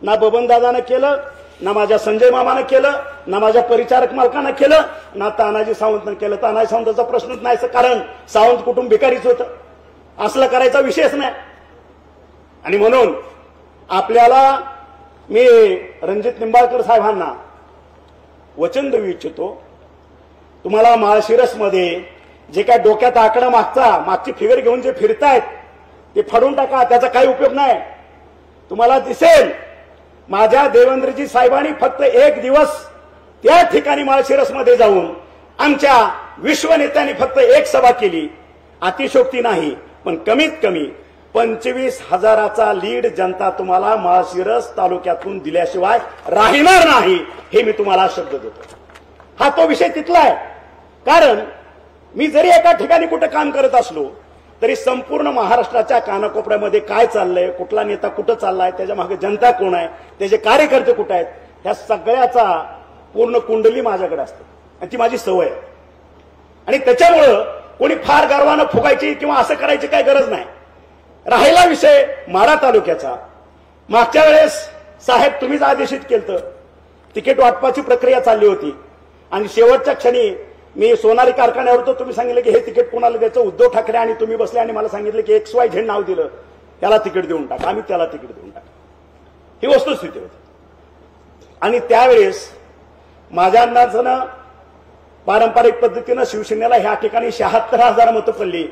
ना बबनदादानं केलं, ना माझ्या संजय मामानं केलं, ना माझ्या परिचारक मालकानं केलं, ना तानाजी सावंतनं केलं. तानाजी सावंताचा प्रश्नच नाही, कारण सावंत कुटुंब भिकारीच होतं. असलं करायचा विषयच नाही. आणि म्हणून आपल्याला मी रणजित निंबाळकर साहेबांना वचन देऊ इच्छितो, तुम्हाला माळशिरसमध्ये जे काय डोक्यात आकडा मागची फिगर घेऊन जे फिरतायत ते फाडून टाका. त्याचा काही उपयोग नाही. तुम्हाला दिसेल माझ्या देवेंद्रजी साहेबांनी फक्त 1 दिवस त्या ठिकाणी माळशिरसमध्ये जाऊन आमच्या विश्वनेत्यांनी फक्त 1 सभा केली. अतिशोक्ती नाही, पण कमीत कमी 25,000चा लीड जनता तुम्हाला माळशिरस तालुक्यातून दिल्याशिवाय राहणार नाही, हे मी तुम्हाला शब्द देतो. हा तो विषय तिथला आहे. कारण मी जरी एका ठिकाणी कुठे काम करत असलो तरी संपूर्ण महाराष्ट्राच्या कानाकोपऱ्यामध्ये काय चाललंय, कुठला नेता कुठं चाललाय, त्याच्या मागे जनता कोण आहे, त्याचे कार्यकर्ते कुठे आहेत, ह्या सगळ्याचा पूर्ण कुंडली माझ्याकडे असते. आणि ती माझी सवय आहे. आणि त्याच्यामुळं कोणी फार गर्वानं फुगायची किंवा असं करायची काही गरज नाही. राहिला विषय माढा तालुक्याचा, मागच्या वेळेस साहेब तुम्हीच आदेशित केलं, तिकीट वाटपाची प्रक्रिया चालली होती आणि शेवटच्या क्षणी मी सोनारी कारखान्यावर होतो. तुम्ही सांगितलं की हे तिकीट कोणाला द्यायचं, उद्धव ठाकरे आणि तुम्ही बसले आणि मला सांगितलं की XYZ नाव दिलं, त्याला तिकीट देऊन टाका. आम्ही त्याला तिकीट देऊन टाका. ही वस्तुस्थिती होती. आणि त्यावेळेस माझ्या अंदाजानं पारंपरिक पद्धतीनं शिवसेनेला ह्या ठिकाणी 76,000 मतं पडली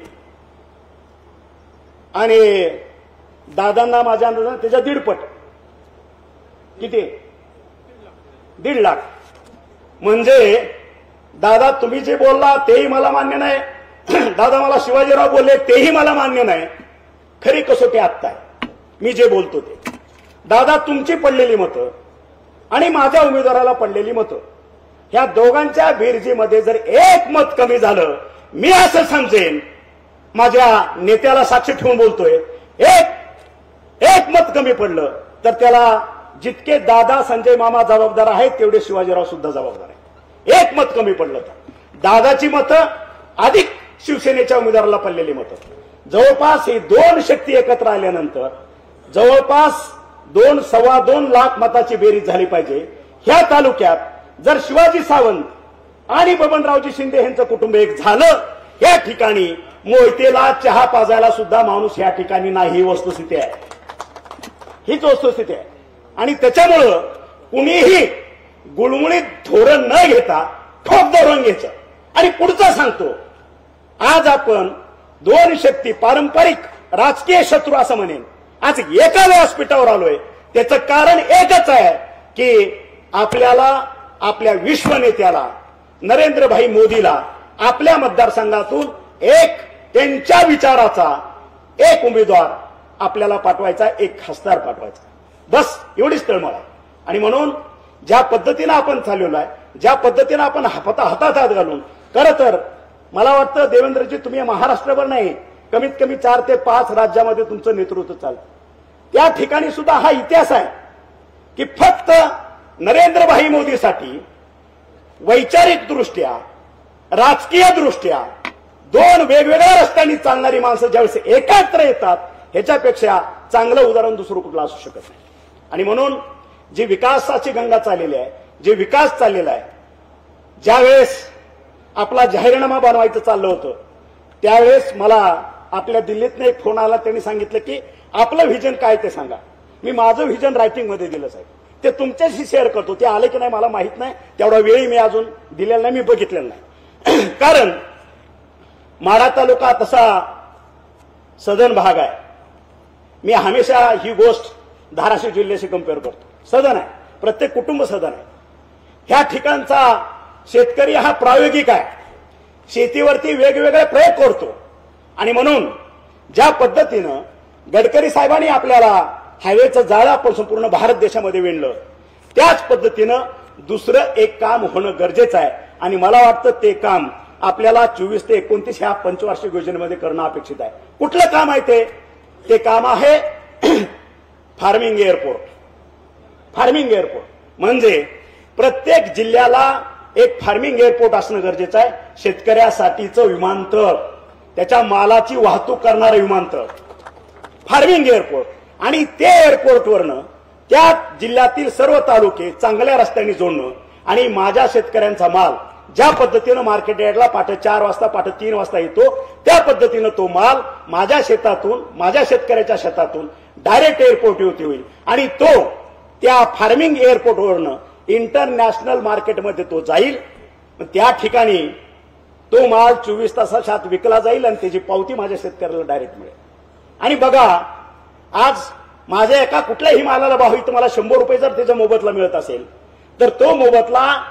आणि दादांना माझ्या अंदाजानं त्याच्या 1.5 पट. किती? 1.5 लाख. म्हणजे दादा तुम्ही जे बोलला तेही मला मान्य नाही, दादा मला शिवाजीराव बोलले तेही मला मान्य नाही. खरी कसोटी आत्ता आहे मी जे बोलतो ते. दादा तुमची पडलेली मतं आणि माझ्या उमेदवाराला पडलेली मतं, ह्या दोघांच्या बेरजीमध्ये जर 1 मत कमी झालं, मी असं समजेन, माझ्या नेत्याला साक्ष ठेवून बोलतोय, एक मत कमी पडलं तर त्याला जितके दादा संजय मामा जबाबदार आहेत तेवढे शिवाजीराव सुद्धा जबाबदार आहेत. 1 मत कमी पडलं तर दादाची मतं अधिक शिवसेनेच्या उमेदवाराला पडलेली मतं, जवळपास ही 2 शक्ती एकत्र आल्यानंतर जवळपास 2-2.25 लाख मताची बेरीज झाली पाहिजे. ह्या तालुक्यात जर शिवाजी सावंत आणि बबनरावजी शिंदे यांचं कुटुंब एक झालं, या ठिकाणी मोहितेला चहा पाजायला सुद्धा माणूस या ठिकाणी नाही. ही वस्तुस्थिती आहे. हीच वस्तुस्थिती आहे. आणि त्याच्यामुळं कुणीही गुळमुळीत धोरण न घेता ठोक धोरण घ्यायचं. आणि पुढचं सांगतो, आज आपण 2 शक्ती, पारंपरिक राजकीय शत्रू असं म्हणेन, आज एका व्यासपीठावर आलोय. त्याचं कारण एकच आहे की आपल्याला, आपल्या विश्वनेत्याला नरेंद्रभाई मोदीला आपल्या मतदारसंघातून त्यांच्या विचाराचा एक उमेदवार आपल्याला पाठवायचा, एक खासदार पाठवायचा. बस एवढीच तळमळ आहे. आणि म्हणून ज्या पद्धतीनं आपण चालवलो आहे, ज्या पद्धतीनं आपण हातात घालून, खरं तर मला वाटतं देवेंद्रजी तुम्ही महाराष्ट्रभर नाही, कमीत कमी 4 ते 5 राज्यामध्ये तुमचं नेतृत्व चालतं. त्या ठिकाणी सुद्धा हा इतिहास आहे की फक्त नरेंद्रभाई मोदीसाठी वैचारिक दृष्ट्या, राजकीय दृष्ट्या 2 वेगवेगळ्या रस्त्यांनी चालणारी माणसं ज्यावेळेस एकत्र येतात, ह्याच्यापेक्षा चांगलं उदाहरण दुसरं कुठलं असू शकत नाही. आणि म्हणून जी विकासाची गंगा चाललेली आहे, जे विकास चाललेला आहे, ज्यावेळेस आपला जाहीरनामा बनवायचं चाललं होतं त्यावेळेस मला आपल्या दिल्लीतनं एक फोन आला. त्यांनी सांगितलं की आपलं व्हिजन काय ते सांगा. मी माझं व्हिजन रायटिंगमध्ये दिलं साहेब, ते तुमच्याशी शेअर करतो. ते आले की नाही मला माहित नाही, तेवढा वेळही मी अजून दिलेला नाही, मी बघितलेला नाही. कारण माढा तालुका तसा सदन भाग आहे. मी हमेशा ही गोष्ट धाराशिव जिल्ह्याशी कम्पेअर करतो. सदन आहे, प्रत्येक कुटुंब सदन आहे. ह्या ठिकाणचा शेतकरी हा प्रायोगिक आहे, शेतीवरती वेगवेगळे प्रयोग करतो. आणि म्हणून ज्या पद्धतीनं गडकरी साहेबांनी आपल्याला हायवेचं जाळं आपण संपूर्ण भारत देशामध्ये विणलं, त्याच पद्धतीनं दुसरं एक काम होणं गरजेचं आहे. आणि मला वाटतं ते काम आपल्याला 24 ते 29 ह्या पंचवार्षिक योजनेमध्ये करणं अपेक्षित आहे. कुठलं काम आहे ते काम आहे फार्मिंग एअरपोर्ट. फार्मिंग एअरपोर्ट म्हणजे प्रत्येक जिल्ह्याला एक फार्मिंग एअरपोर्ट असणं गरजेचं आहे. शेतकऱ्यासाठीचं विमानतळ, त्याच्या मालाची वाहतूक करणारं विमानतळ, फार्मिंग एअरपोर्ट. आणि ते एअरपोर्टवरनं त्या जिल्ह्यातील सर्व तालुके चांगल्या रस्त्याने जोडणं आणि माझ्या शेतकऱ्यांचा माल ज्या पद्धतीनं मार्केट यार्डला पाठ 4 वाजता पाठ 3 वाजता येतो, त्या पद्धतीनं तो माल माझ्या शेतातून, माझ्या शेतकऱ्याच्या शेतातून डायरेक्ट एअरपोर्ट होईल. आणि तो त्या फार्मिंग एअरपोर्टवरनं इंटरनॅशनल मार्केटमध्ये तो जाईल. त्या ठिकाणी तो माल 24 तासात विकला जाईल आणि त्याची पावती माझ्या शेतकऱ्याला डायरेक्ट मिळेल. आणि बघा, आज माझ्या एका कुठल्याही मालाला भाव इथं मला 100 रुपये जर त्याचा मोबदला मिळत असेल, तर तो मोबदला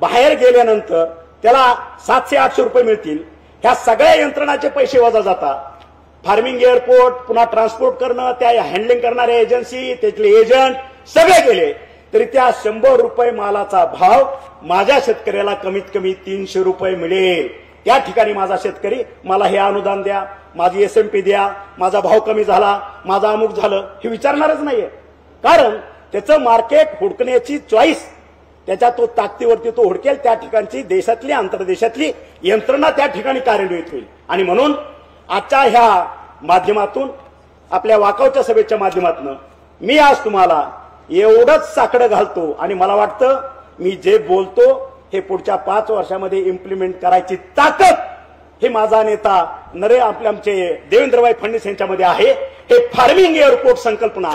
बाहेर गेल्यानंतर त्याला 700-800 रुपये मिळतील. ह्या सगळ्या यंत्रणाचे पैसे वजा जातात. फार्मिंग एअरपोर्ट, पुन्हा ट्रान्सपोर्ट करणं, त्या हँडलिंग करणाऱ्या एजन्सी, त्यातले एजंट सगळे गेले तरी त्या 100 रुपये मालाचा भाव माझ्या शेतकऱ्याला कमीत कमी 300 रुपये मिळेल. त्या ठिकाणी माझा शेतकरी मला हे अनुदान द्या, माझी SMP द्या, माझा भाव कमी झाला, माझा अमुक झालं, हे विचारणारच नाहीये. कारण त्याचं मार्केट हुडकण्याची चॉईस, त्याच्या तो ताकदीवरती तो हुडकेल. त्या ठिकाणची देशातली आंतरदेशातली यंत्रणा त्या ठिकाणी कार्यान्वित होईल. आणि म्हणून आजच्या ह्या माध्यमातून, आपल्या वाकवच्या सभेच्या माध्यमातून मी आज तुम्हाला एवढंच साकडं घालतो. आणि मला वाटतं मी जे बोलतो हे पुढच्या 5 वर्षामध्ये इम्प्लिमेंट करायची ताकद हे माझा नेता आमचे देवेंद्रभाई फडणवीस यांच्यामध्ये आहे. हे फार्मिंग एअरपोर्ट संकल्पना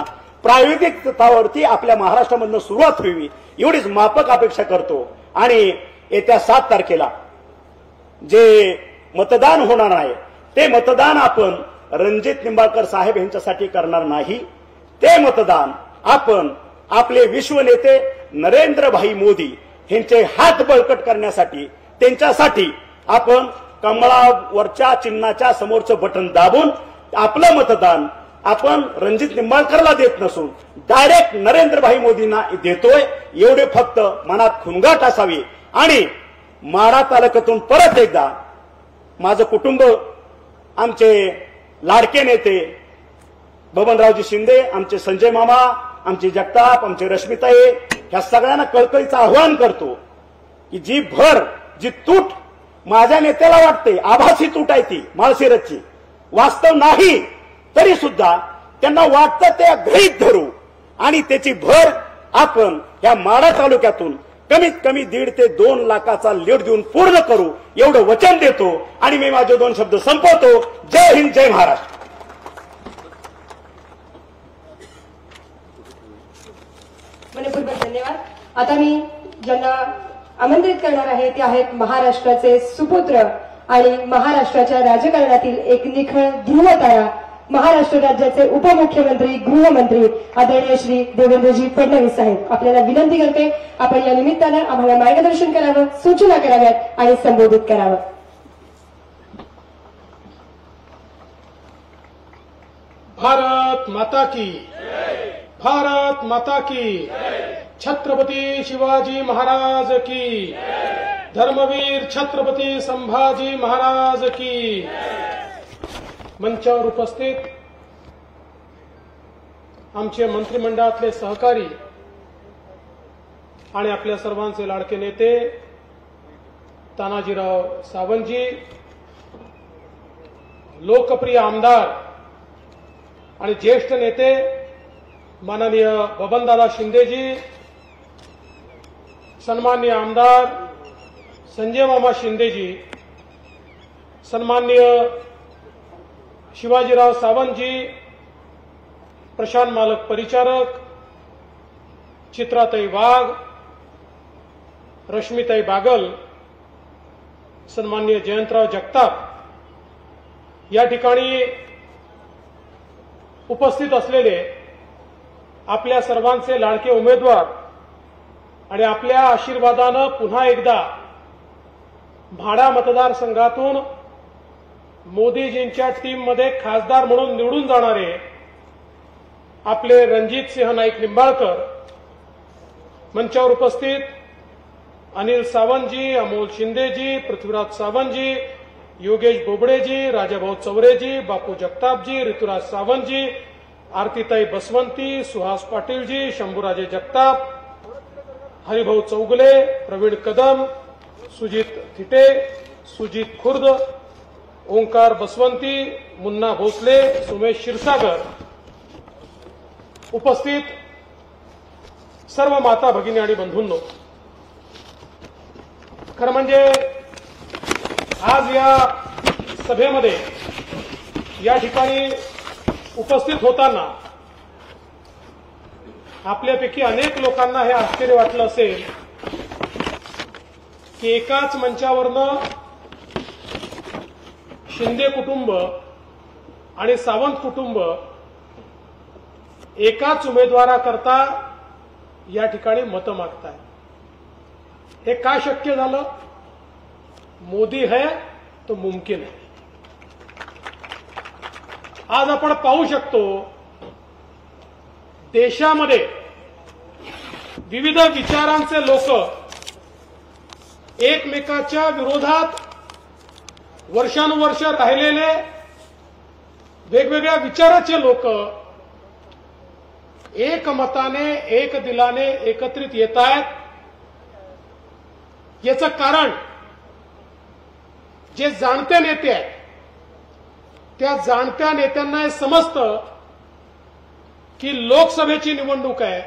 प्रायोगिक तत्वावरती आपल्या महाराष्ट्रामधून सुरुवात व्हावी एवढीच माफक अपेक्षा करतो. आणि येत्या 7 तारखेला जे मतदान होणार आहे ते मतदान आपण रणजित निंबाळकर साहेब यांच्यासाठी करणार नाही. ते मतदान आपण आपले विश्वनेते नरेंद्रभाई मोदी यांचे हात बळकट करण्यासाठी, त्यांच्यासाठी आपण कमळावरच्या चिन्हाच्या समोरचं बटन दाबून आपलं मतदान आपण रणजित निंबाळकरला देत नसून डायरेक्ट नरेंद्रभाई मोदींना देतोय. एवढे फक्त मनात खुणगाट असावी. आणि माढा तालुक्यातून परत एकदा माझं कुटुंब, आमचे लाडके नेते बबनरावजी शिंदे, आमचे संजय मामा, आमचे जगताप, आमचे रश्मिताई, ह्या सगळ्यांना कळकळीचं आव्हान करतो की जी भर, जी तूट माझ्या नेत्याला वाटते, आभासी तूट आहे ती माळशिरसची, वास्तव नाही तरी सुद्धा त्यांना वाटतं ते गृहीत धरू आणि त्याची भर आपण या माढा तालुक्यातून कमीत कमी 1.5 ते 2 लाखाचा लीड देऊन पूर्ण करू एवढं वचन देतो. आणि मी माझे 2 शब्द संपवतो. जय हिंद, जय महाराष्ट्र. मनपूर्वक धन्यवाद. आता मी ज्यांना आमंत्रित करणार आहे ते आहेत महाराष्ट्राचे सुपुत्र आणि महाराष्ट्राच्या राजकारणातील एक निखळ ध्रुवतारा, महाराष्ट्र राज्याचे उपमुख्यमंत्री, गृहमंत्री आदरणीय श्री देवेंद्रजी फडणवीस साहेब. आपल्याला विनंती करते आपण या निमित्तानं आम्हाला मार्गदर्शन करावं, सूचना कराव्यात आणि संबोधित करावं. भारत माता की, भारत माता की. छत्रपती शिवाजी महाराज की, धर्मवीर छत्रपती संभाजी महाराज की। मंचावर उपस्थित आमचे मंत्रिमंडळातले सहकारी आणि आपल्या सर्वांचे लाडके नेते तानाजीराव सावंतजी, लोकप्रिय आमदार आणि ज्येष्ठ नेते माननीय बबनदादा शिंदेजी, सन्माननीय आमदार संजय मामा शिंदेजी, सन्माननीय शिवाजीराव सावंतजी, प्रशांत मालक परिचारक, चित्राताई वाघ, रश्मीताई बागल, सन्माननीय जयंतराव जगताप, या ठिकाणी उपस्थित असलेले आपल्या सर्वांचे लाडके उमेदवार आणि आपल्या आशीर्वादानं पुन्हा एकदा म्हाडा मतदारसंघातून मोदीजींच्या टीममध्ये खासदार म्हणून निवडून जाणारे आपले रणजितसिंह नाईक निंबाळकर, मंचावर उपस्थित अनिल सावंतजी, अमोल शिंदेजी, पृथ्वीराज सावंतजी, योगेश बोबडेजी, राजाभाऊ चौरेजी, बापू जगतापजी, ऋतुराज सावंतजी, आरतीताई बसवंती, सुहास पाटीलजी, शंभूराजे जगताप, हरिभाऊ चौगुले, प्रवीण कदम, सुजित थिटे, सुजित खुर्द, ओंकार बसवंती, मुन्ना भोसले, सुमेश क्षीरसागर, उपस्थित सर्व माता भगिनी आणि बंधूंनो, खरं म्हणजे आज या सभेमध्ये या ठिकाणी उपस्थित होताना आपल्यापैकी अनेक लोकांना हे आश्चर्य वाटलं असेल की एकाच मंचावरनं शिंदे कुटुंब आणि सावंत कुटुंब एकाच उमेदवाराकरता या ठिकाणी मतं मागताय। हे का शक्य झालं? मोदी है तो मुमकिन है। आज आपण पाहू शकतो देशामध्ये विविध विचारांचे लोक एकमेकाच्या विरोधात वर्षानुवर्ष राहिलेले वेगवेगळ्या विचाराचे लोक एकमताने एक दिलाने एकत्रित येत आहेत। याचं कारण जे जाणते नेते आहेत त्या जाणत्या नेत्यांना हे समजतं की लोकसभेची निवडणूक आहे,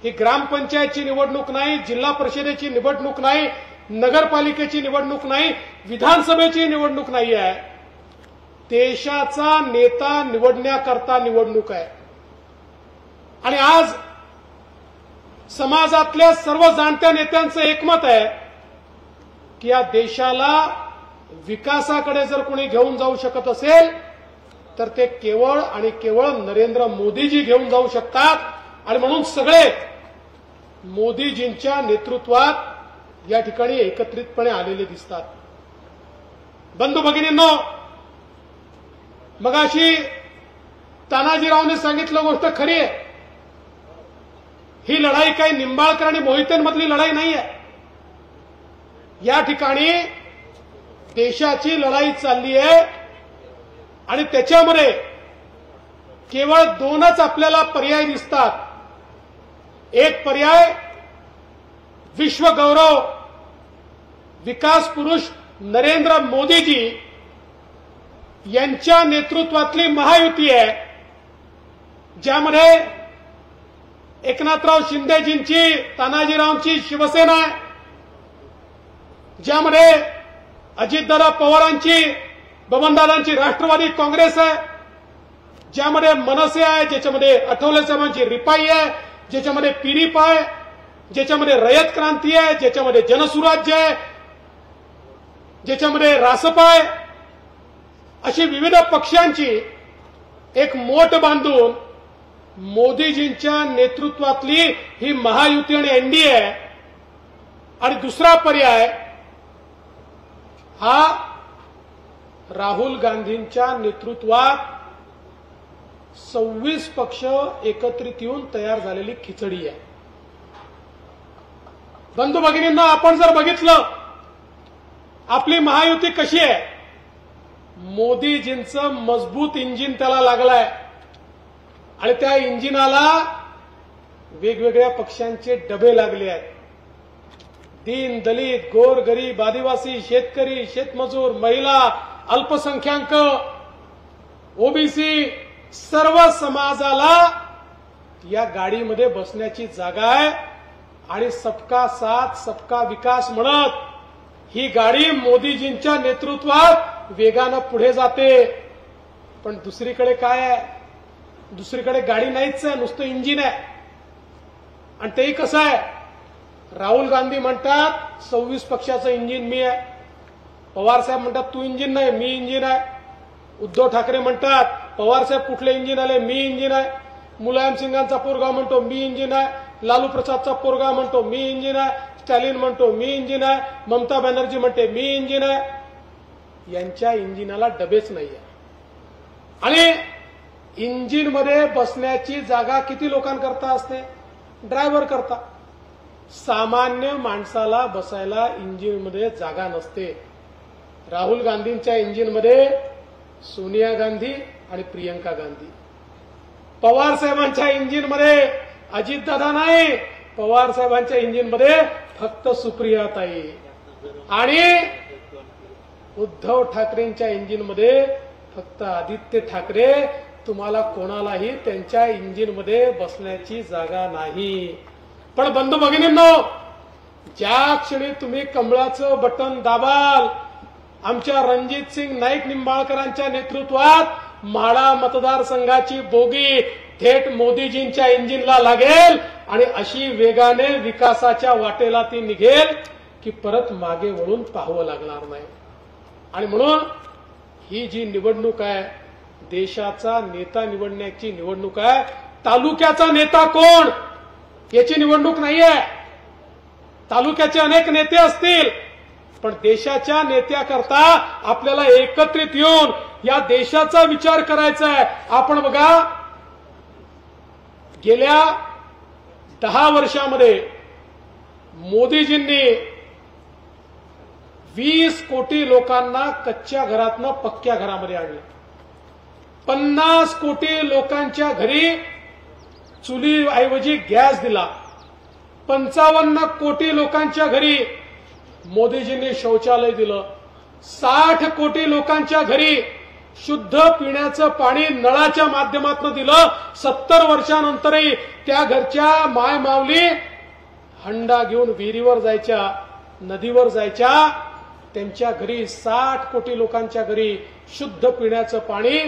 ही ग्रामपंचायतची निवडणूक नाही, जिल्हा परिषदेची निवडणूक नाही, नगरपालिकेची निवडणूक नाही, विधानसभेची निवडणूक नाही आहे, देशाचा नेता निवडण्याकरता निवडणूक आहे। आणि आज समाजातल्या सर्व जाणत्या नेत्यांचं एकमत आहे की या देशाला विकासाकडे जर कोणी घेऊन जाऊ शकत असेल तर ते केवळ आणि केवळ नरेंद्र मोदीजी घेऊन जाऊ शकतात। आणि म्हणून सगळे मोदीजींच्या नेतृत्वात या ठिकाणी एकत्रितपणे आलेले दिसतात। बंधू भगिनींनो, मगाशी तानाजीरावने सांगितलं गोष्ट खरी आहे। ही लढाई काही निंबाळकर आणि मोहितेंमधली लढाई नाही आहे। या ठिकाणी देशाची लढाई चालली आहे आणि त्याच्यामध्ये केवळ दोनच आपल्याला पर्याय दिसतात। एक पर्याय विश्वगौरव विकास पुरुष नरेंद्र मोदीजी यांच्या नेतृत्वातली महायुती आहे, ज्यामध्ये एकनाथराव शिंदेजींची, तानाजीरावांची शिवसेना आहे, ज्यामध्ये अजितदादा पवारांची, बबनदादांची राष्ट्रवादी काँग्रेस आहे, ज्यामध्ये मनसे आहे, ज्याच्यामध्ये आठवले साहेबांची रिपाई आहे, ज्याच्यामध्ये पीडीप आहे, ज्याच्यामध्ये रयत क्रांती आहे, ज्याच्यामध्ये जनसुराज्य आहे, ज्याच्यामध्ये रासपा आहे, अशी विविध पक्षांची एक मोट बांधून मोदीजींच्या नेतृत्वातली ही महायुती आणि एनडीए आहे। आणि दुसरा पर्याय हा राहुल गांधींच्या नेतृत्वात 26 पक्ष एकत्रित येऊन तयार झालेली खिचडी आहे। बंधू भगिनींना, आपण जर बघितलं आपली महायुती कशी आहे, मोदीजींचं मजबूत इंजिन त्याला लागलंय आणि त्या इंजिनाला वेगवेगळ्या पक्षांचे डबे लागले आहेत. दीन, दलित, गोर, गरीब, आदिवासी, शेतकरी, शेतमजूर, महिला, अल्पसंख्याक, ओबीसी, सर्व समाजाला या गाडीमध्ये बसण्याची जागा आहे आणि सबका साथ सबका विकास म्हणत ही गाडी मोदीजींच्या नेतृत्वात वेगानं पुढे जाते. पण दुसरीकडे काय आहे, दुसरीकडे गाडी नाहीच आहे, नुसतं इंजिन आहे. आणि तेही कसं आहे, राहुल गांधी म्हणतात 26 पक्षाचं इंजिन मी आहे, पवार साहेब म्हणतात तू इंजिन नाही मी इंजिन आहे, उद्धव ठाकरे म्हणतात पवार साहेब कुठले इंजिन आले, मी इंजिन आहे, मुलायम सिंगांचा पोरगा म्हणतो मी इंजिन आहे, लालू प्रसादचा पोरगा म्हणतो मी इंजिन आहे, स्टॅलिन म्हणतो मी इंजिन आहे, ममता बॅनर्जी म्हणते मी इंजिन आहे. यांच्या इंजिनाला डबेच नाहीये. आणि इंजिनमध्ये बसण्याची जागा किती लोकांकरता असते, ड्रायव्हर करता. सामान्य माणसाला बसायला इंजिनमध्ये जागा नसते. राहुल गांधींच्या इंजिनमध्ये सोनिया गांधी आणि प्रियंका गांधी, पवार साहेबांच्या इंजिनमध्ये अजितदादा नाही, पवार साहेबांच्या इंजिनमध्ये फक्त सुप्रियाताई, आणि उद्धव ठाकरेंच्या इंजिनमध्ये फक्त आदित्य ठाकरे. तुम्हाला कोणालाही त्यांच्या इंजिनमध्ये बसण्याची जागा नाही. पण बंधू भगिनींनो, ज्या क्षणी तुम्ही कमळाचं बटन दाबाल, आमच्या रणजित सिंग नाईक निंबाळकरांच्या नेतृत्वात म्हाडा मतदारसंघाची बोगी थेट मोदीजींच्या इंजिनला लागेल आणि अशी वेगाने विकासाच्या वाटेला ती निघेल की परत मागे वळून पाहावं लागणार नाही. आणि म्हणून ही जी निवडणूक आहे, देशाचा नेता निवडण्याची निवडणूक आहे. तालुक्याचा नेता कोण याची निवडणूक नाहीये. तालुक्याचे अनेक नेते असतील, पण देशाच्या नेत्याकरता आपल्याला एकत्रित येऊन या देशाचा विचार करायचा आहे. आपण बघा, गेल्या 10 वर्षामध्ये मोदीजींनी 20 कोटी लोकांना कच्च्या घरातनं पक्क्या घरामध्ये आणलं. 50 कोटी लोकांच्या घरी चुलीऐवजी गॅस दिला. 55 कोटी लोकांच्या घरी मोदीजींनी शौचालय दिलं. 60 कोटी लोकांच्या घरी शुद्ध पिण्याचं पाणी नळाच्या माध्यमातून दिलं. 70 वर्षानंतरही त्या घरच्या माय माऊली हंडा घेऊन विहिरीवर जायच्या, नदीवर जायच्या. त्यांच्या घरी 60 कोटी लोकांच्या घरी शुद्ध पिण्याचं पाणी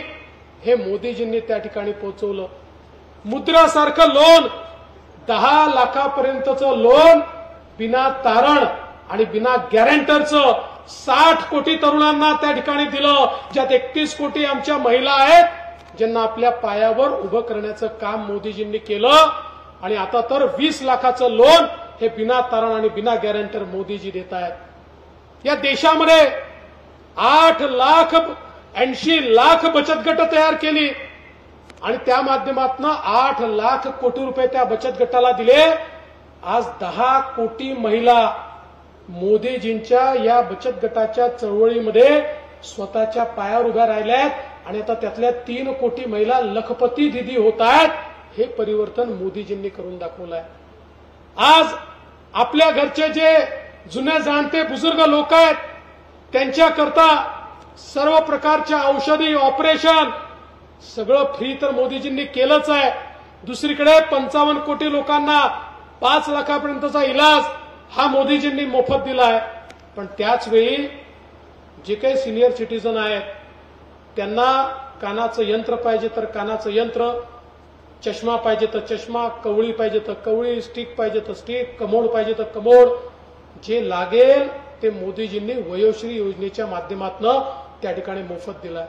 हे मोदीजींनी त्या ठिकाणी पोहोचवलं. मुद्रासारखं लोन, 10 लाखापर्यंतचं लोन बिना तारण आणि बिना गॅरंटरचं 60 कोटी तरुणांना त्या ठिकाणी दिलं, ज्यात 31 कोटी आमच्या महिला आहेत, ज्यांना आपल्या पायावर उभं करण्याचं काम मोदीजींनी केलं. आणि आता तर 20 लाखाचं लोन हे बिना तारण आणि बिना गॅरंटर मोदीजी देत आहेत. या देशामध्ये 8,80 लाख बचत गट तयार केली आणि त्या माध्यमातून 8 लाख कोटी रुपये त्या बचत गटाला दिले. आज 10 कोटी महिला मोदीजींच्या या बचत गटाच्या चळवळीमध्ये स्वतःच्या पायावर उभ्या राहिल्या आहेत आणि आता त्यातल्या 3 कोटी महिला लखपती दीदी होत आहेत. हे परिवर्तन मोदीजींनी करून दाखवलं आहे. आज आपल्या घरचे जे जुने जाणते बुजुर्ग लोक आहेत त्यांच्याकरता सर्व प्रकारच्या औषधी, ऑपरेशन सगळं फ्री तर मोदीजींनी केलंच आहे. दुसरीकडे 55 कोटी लोकांना 5 लाखापर्यंतचा इलाज हा मोदीजींनी मोफत दिला आहे. पण त्याच वेळी जे काही सिनियर सिटीजन आहेत त्यांना कानाचं यंत्र पाहिजे तर कानाचं यंत्र, चष्मा पाहिजे तर चष्मा, कवळी पाहिजे तर कवळी, स्टिक पाहिजे तर स्टिक, कमोड पाहिजे तर कमोड, जे लागेल ते मोदीजींनी वयोश्री योजनेच्या माध्यमातून त्या ठिकाणी मोफत दिलाय.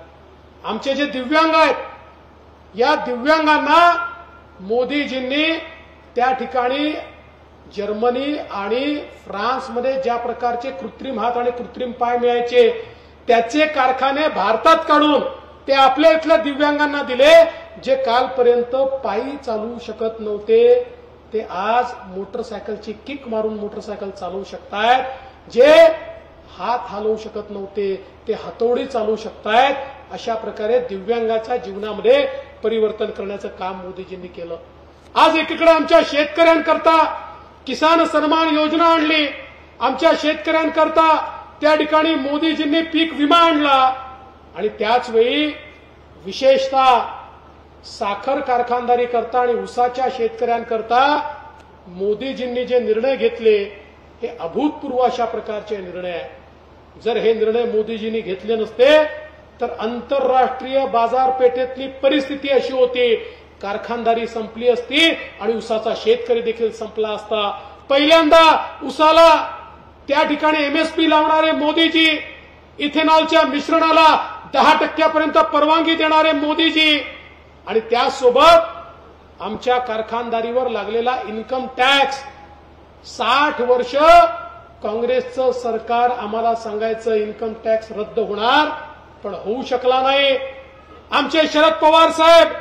आमचे जे दिव्यांग आहेत या दिव्यांगांना मोदीजींनी त्या ठिकाणी जर्मनी आणि फ्रान्समध्ये ज्या प्रकारचे कृत्रिम हात आणि कृत्रिम पाय मिळायचे त्याचे कारखाने भारतात काढून ते आपल्या इथल्या दिव्यांगांना दिले, जे कालपर्यंत पायी चालू शकत नव्हते. ते आज मोटरसायकलची किक मारून मोटरसायकल चालवू शकतायत. जे हात हलवू शकत नव्हते ते हातोडी चालवू शकतायत. अशा प्रकारे दिव्यांगाच्या जीवनामध्ये परिवर्तन करण्याचं काम मोदीजींनी केलं. आज एकीकडे आमच्या शेतकऱ्यांकरता किसान सन्मान योजना आणली. आमच्या शेतकऱ्यांकरता त्या ठिकाणी मोदीजींनी पीक विमा आणला. आणि त्याच वेळी विशेषतः साखर कारखानदारी करता आणि ऊसाच्या शेतकऱ्यांकरता मोदीजींनी जे निर्णय घेतले हे अभूतपूर्व अशा प्रकारचे निर्णय आहे. जर हे निर्णय मोदीजींनी घेतले नसते तर आंतरराष्ट्रीय बाजारपेठेतली परिस्थिती अशी होती, कारखानदारी संपली असती आणि ऊसाचा शेतकरी देखील संपला असता. पहिल्यांदा ऊसाला त्या ठिकाणी एमएसपी लावणारे मोदीजी, इथेनॉलच्या मिश्रणाला 10% परवानगी देणारे मोदीजी आणि त्यासोबत आमच्या कारखानदारीवर लागलेला इन्कम टॅक्स. 60 वर्ष काँग्रेसचं सरकार आम्हाला सांगायचं इन्कम टॅक्स रद्द होणार, पण होऊ शकला नाही. आमचे शरद पवार साहेब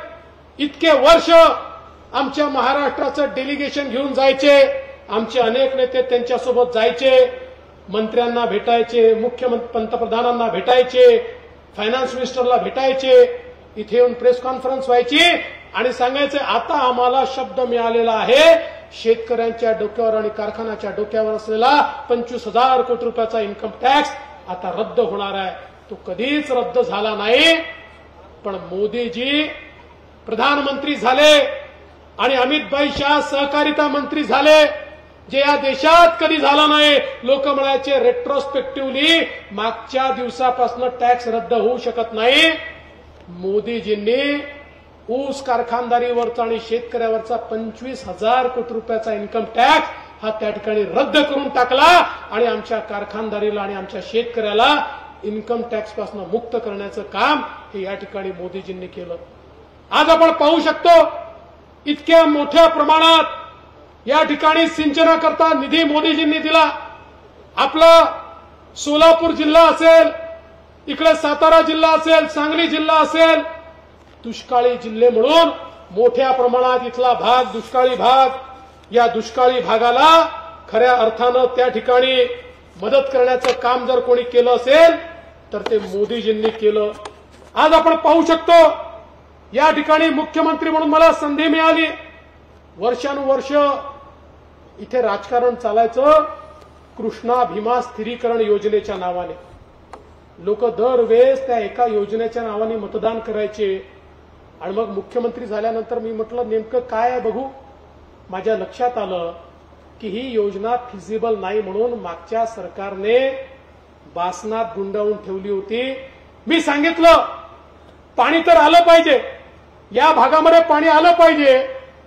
इतके वर्ष आमच्या महाराष्ट्राचं डेलिगेशन घेऊन जायचे. आमचे अनेक नेते त्यांच्यासोबत जायचे, मंत्र्यांना भेटायचे, मुख्यमंत्री पंतप्रधानांना भेटायचे, फायनान्स मिनिस्टरला भेटायचे. इथे येऊन प्रेस कॉन्फरन्स व्हायची आणि सांगायचे आता आम्हाला शब्द मिळालेला आहे, शेतकऱ्यांच्या डोक्यावर आणि कारखान्याच्या डोक्यावर असलेला 25,000 कोटी रुपयाचा इन्कम टॅक्स आता रद्द होणार आहे. तो कधीच रद्द झाला नाही. पण मोदीजी प्रधानमंत्री झाले आणि अमित शाह सहकारिता मंत्री झाले, जे या देशात कधी झालं नाही. लोक म्हणायचे रेट्रोस्पेक्टिव्हली मागच्या दिवसापासून टॅक्स रद्द होऊ शकत नाही. मोदीजींनी ऊस कारखानदारीवरचा आणि शेतकऱ्यावरचा 25,000 कोटी रुपयाचा इन्कम टॅक्स हा त्या ठिकाणी रद्द करून टाकला आणि आमच्या कारखानदारीला आणि आमच्या शेतकऱ्याला इन्कम टॅक्स पासून मुक्त करण्याचं काम हे या ठिकाणी मोदीजींनी केलं. आज आपण पाहू शकतो इतक्या मोठ्या प्रमाणात या ठिकाणी सिंचनाकरता निधी मोदीजींनी दिला. आपला सोलापूर जिल्हा असेल, इकडे सातारा जिल्हा असेल, सांगली जिल्हा असेल, दुष्काळी जिल्हे म्हणून मोठ्या प्रमाणात इथला भाग दुष्काळी भाग. या दुष्काळी भागाला खऱ्या अर्थानं त्या ठिकाणी मदत करण्याचं काम जर कोणी केलं असेल तर ते मोदीजींनी केलं. आज आपण पाहू शकतो या ठिकाणी मुख्यमंत्री म्हणून मला संधी मिळाली. वर्षानुवर्ष इथे राजकारण चालायचं कृष्णा भीमा स्थिरीकरण योजनेच्या नावाने. लोक दरवेळेस त्या एका योजनेच्या नावाने मतदान करायचे आणि मग मुख्यमंत्री झाल्यानंतर मी म्हटलं नेमकं काय आहे बघू. माझ्या लक्षात आलं की ही योजना फिजिबल नाही म्हणून मागच्या सरकारने बासनात गुंडाळून ठेवली होती. मी सांगितलं पाणी तर आलं पाहिजे, या भागामध्ये पाणी आलं पाहिजे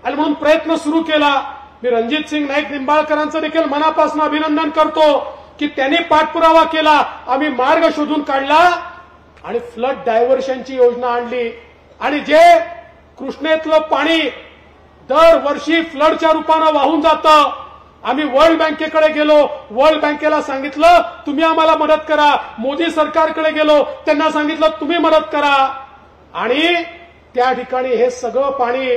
आणि म्हणून प्रयत्न सुरू केला. मी रणजित सिंग नाईक निंबाळकरांचं देखील मनापासून अभिनंदन करतो की त्यांनी पाठपुरावा केला. आम्ही मार्ग शोधून काढला आणि फ्लड डायव्हर्शनची योजना आणली आणि जे कृष्णेतलं पाणी दरवर्षी फ्लडच्या रूपानं वाहून जातं. आम्ही वर्ल्ड बँकेकडे गेलो, वर्ल्ड बँकेला सांगितलं तुम्ही आम्हाला मदत करा. मोदी सरकारकडे गेलो, त्यांना सांगितलं तुम्ही मदत करा. आणि त्या ठिकाणी हे सगळं पाणी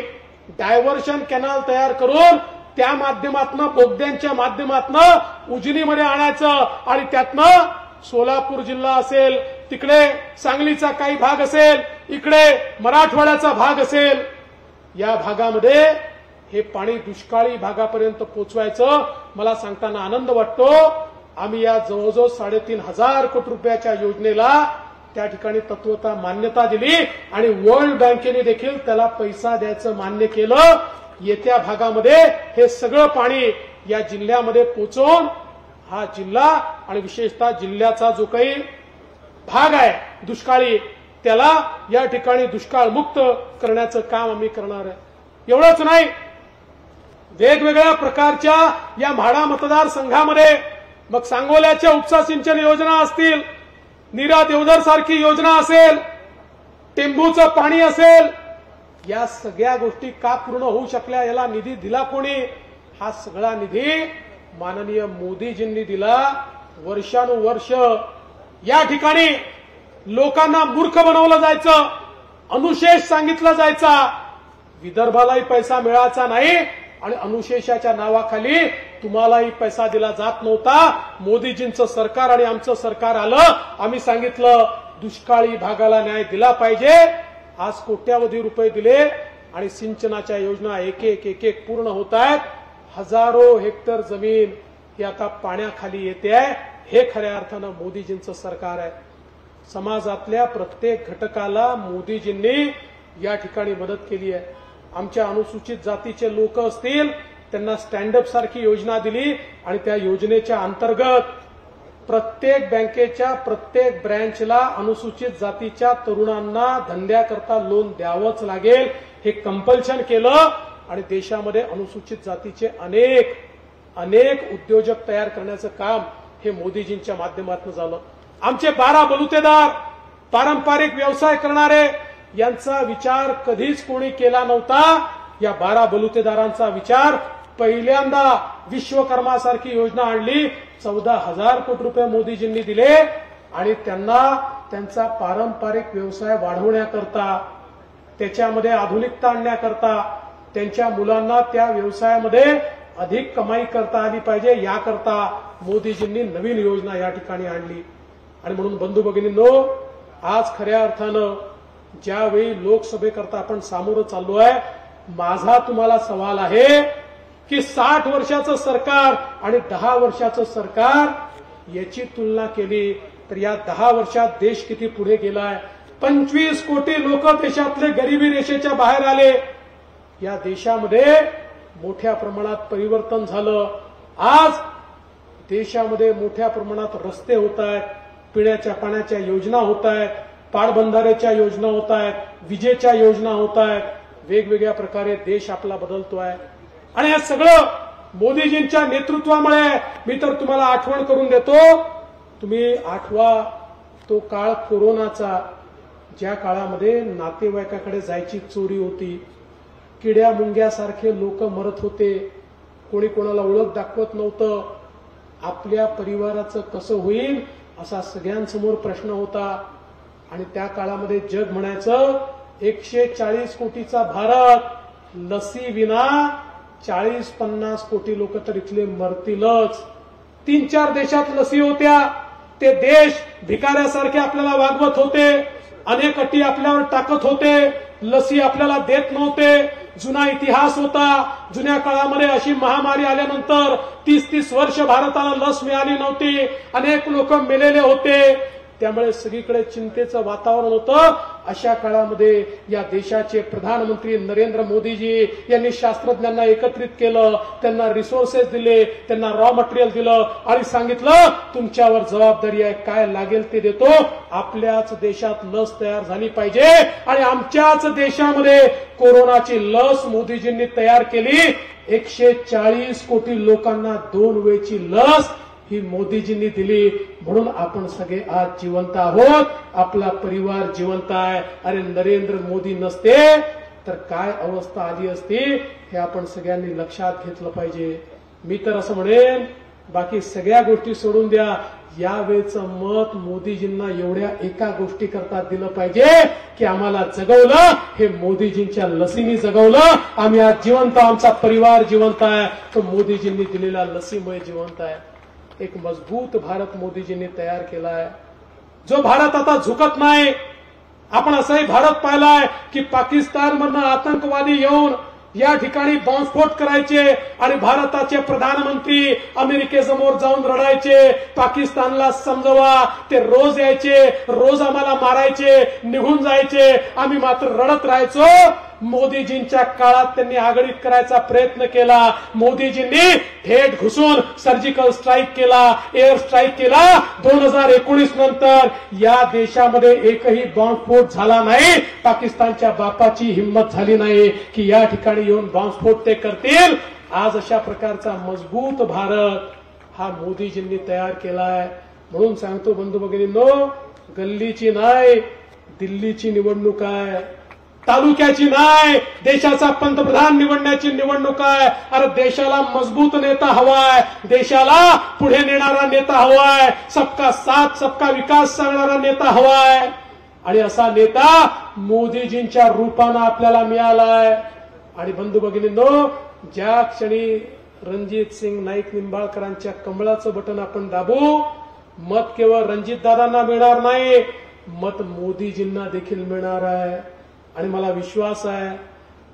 डायव्हर्शन कॅनल तयार करून त्या माध्यमातून बोगद्यांच्या माध्यमातून उजनीमध्ये आणायचं आणि त्यातनं सोलापूर जिल्हा असेल, तिकडे सांगलीचा काही भाग असेल, इकडे मराठवाड्याचा भाग असेल, या भागामध्ये हे पाणी दुष्काळी भागापर्यंत पोहोचवायचं. मला सांगताना आनंद वाटतो आम्ही या जवळजवळ 3,500 कोटी रुपयाच्या योजनेला त्या ठिकाणी तत्वता मान्यता दिली आणि वर्ल्ड बँकेने देखील त्याला पैसा द्यायचं मान्य केलं. येत्या भागामध्ये हे सगळं पाणी या जिल्ह्यामध्ये पोहोचवून हा जिल्हा आणि विशेषतः जिल्ह्याचा जो काही भाग आहे दुष्काळी त्याला या ठिकाणी दुष्काळ मुक्त करण्याचं काम आम्ही करणार आहे. एवढंच नाही, वेगवेगळ्या प्रकारच्या या म्हाडा मतदारसंघामध्ये मग सांगोल्याच्या उपसा सिंचन योजना असतील, नीरा देवधर सारखी योजना असेल, टेंभूचं पाणी असेल, या सगळ्या गोष्टी का पूर्ण होऊ शकल्या, याला निधी दिला कोणी? हा सगळा निधी माननीय मोदीजींनी दिला. वर्षानुवर्ष या ठिकाणी लोकांना मूर्ख बनवलं जायचं, अनुशेष सांगितलं जायचा, विदर्भालाही पैसा मिळायचा नाही आणि अनुशेषाच्या नावाखाली तुम्हालाही पैसा दिला जात नव्हता. मोदीजींचं सरकार आणि आमचं सरकार आलं, आम्ही सांगितलं दुष्काळी भागाला न्याय दिला पाहिजे. आज कोट्यावधी रुपये दिले आणि सिंचनाच्या योजना एक एक पूर्ण होत आहेत. हजारो हेक्टर जमीन ही आता पाण्याखाली येते आहे. हे खऱ्या अर्थानं मोदीजींचं सरकार आहे. समाजातल्या प्रत्येक घटकाला मोदीजींनी या ठिकाणी मदत केली आहे. आमच्या अनुसूचित जातीचे लोक असतील त्यांना स्टँडअप सारखी योजना दिली आणि त्या योजनेच्या अंतर्गत प्रत्येक बँकेच्या प्रत्येक ब्रँचला अनुसूचित जातीच्या तरुणांना धंद्याकरता लोन द्यावंच लागेल हे कंपल्शन केलं आणि देशामध्ये अनुसूचित जातीचे अनेक उद्योजक तयार करण्याचं काम हे मोदीजींच्या माध्यमातून झालं. आमचे 12 बलुतेदार पारंपरिक व्यवसाय करणारे यांचा विचार कधीच कोणी केला नव्हता. या 12 बलुतेदारांचा विचार पहिल्यांदा विश्वकर्मासारखी योजना आणली. 14,000 कोटी रुपये मोदीजींनी दिले आणि त्यांना त्यांचा पारंपरिक व्यवसाय वाढवण्याकरता, त्याच्यामध्ये आधुनिकता आणण्याकरता, त्यांच्या मुलांना त्या व्यवसायामध्ये अधिक कमाई करता आली पाहिजे याकरता मोदीजींनी नवीन योजना या ठिकाणी आणली. आणि म्हणून बंधू भगिनींनो, आज खऱ्या अर्थानं ज्यावेळी लोकसभेकरता आपण सामोरं चाललो आहे, माझा तुम्हाला सवाल आहे की 60 वर्षाचं सरकार आणि 10 वर्षाचं सरकार याची तुलना केली तर या 10 वर्षात देश किती पुढे गेलाय. 25 कोटी लोक देशातले गरिबी रेषेच्या बाहेर आले. या देशामध्ये मोठ्या प्रमाणात परिवर्तन झालं. आज देशामध्ये मोठ्या प्रमाणात रस्ते होत आहेत, पिण्याच्या पाण्याच्या योजना होत आहेत, पाटबंधाऱ्याच्या योजना होत आहेत, विजेच्या योजना होत आहेत. वेगवेगळ्या प्रकारे देश आपला बदलतोय आणि हे सगळं मोदीजींच्या नेतृत्वामुळे. मी तर तुम्हाला आठवण करून देतो, तुम्ही आठवा तो काळ कोरोनाचा, ज्या काळामध्ये नातेवाईकाकडे जायची चोरी होती, किड्या मुंग्यासारखे लोक मरत होते, कोणी कोणाला ओळख दाखवत नव्हतं. आपल्या परिवाराचं कसं होईल असा सगळ्यांसमोर प्रश्न होता. आणि त्या काळामध्ये जग म्हणायचं 140 कोटीचा भारत, लसी विना 40-50 कोटी लोक तर इथले मरतीलच. 3-4 देशात लसी होत्या, ते देश भिकाऱ्यासारखे आपल्याला वागवत होते, अनेक अटी आपल्यावर टाकत होते, लसी आपल्याला देत नव्हते. जुना इतिहास होता. जुन्या काळामध्ये अशी महामारी आल्यानंतर 30-30 वर्ष भारताला लस मिळाली नव्हती, अनेक लोक मेलेले होते. त्यामुळे सगळीकडे चिंतेचं वातावरण होतं. अशा काळामध्ये या देशाचे प्रधानमंत्री नरेंद्र मोदीजी यांनी शास्त्रज्ञांना एकत्रित केलं, त्यांना रिसोर्सेस दिले, त्यांना रॉ मटेरियल दिलं आणि सांगितलं तुमच्यावर जबाबदारी आहे, काय लागेल ते देतो. आपल्याच देशात लस तयार झाली पाहिजे आणि आमच्याच देशामध्ये कोरोनाची लस मोदीजींनी तयार केली. 140 कोटी लोकांना 2 वेळची लस ही मोदीजींनी दिली. म्हणून आपण सगळे आज जिवंत आहोत, आपला परिवार जिवंत आहे. अरे नरेंद्र मोदी नसते तर काय अवस्था आली असती हे आपण सगळ्यांनी लक्षात घेतलं पाहिजे. मी तर असं म्हणेन, बाकी सगळ्या गोष्टी सोडून द्या, यावेळचं मत मोदीजींना एवढ्या एका गोष्टी करता दिलं पाहिजे की आम्हाला जगवलं हे मोदीजींच्या लसींनी जगवलं. आम्ही आज जिवंत, आमचा परिवार जिवंत आहे, तो मोदीजींनी दिलेल्या लसीमुळे जिवंत आहे. एक मजबूत भारत मोदीजींनी तयार केला आहे, जो भारत आता झुकत नाही. आपण असाही भारत पाहिलाय की पाकिस्तानमधनं आतंकवादी येऊन या ठिकाणी बॉम्बस्फोट करायचे आणि भारताचे प्रधानमंत्री अमेरिकेसमोर जाऊन रडायचे, पाकिस्तानला समजवा. ते रोज यायचे, रोज आम्हाला मारायचे, निघून जायचे, आम्ही मात्र रडत राहायचो. मोदीजींच्या काळात त्यांनी आघाडीत करायचा प्रयत्न केला. मोदीजींनी थेट घुसून सर्जिकल स्ट्राईक केला, एअर स्ट्राईक केला. 2019 नंतर या देशामध्ये एकही बॉम्बस्फोट झाला नाही. पाकिस्तानच्या बापाची हिंमत झाली नाही की या ठिकाणी येऊन बॉम्बस्फोट ते करतील. आज अशा प्रकारचा मजबूत भारत हा मोदीजींनी तयार केलाय. म्हणून सांगतो बंधू भगिनींनो, गल्लीची नाही दिल्लीची निवडणूक आहे, तालुक्याची नाही, देशाचा पंतप्रधान निवडण्याची निवडणूक आहे. अरे देशाला मजबूत नेता हवाय, देशाला पुढे नेणारा नेता हवाय, सबका साथ सबका विकास सांगणारा नेता हवाय. आणि असा नेता मोदीजींच्या रूपानं आपल्याला मिळालाय. आणि बंधू भगिनींनो, ज्या क्षणी रणजित सिंग नाईक निंबाळकरांच्या कमळाचं बटन आपण दाबू, मत केवळ रणजित दादांना मिळणार नाही, मत मोदीजींना देखील मिळणार आहे. आणि मला विश्वास आहे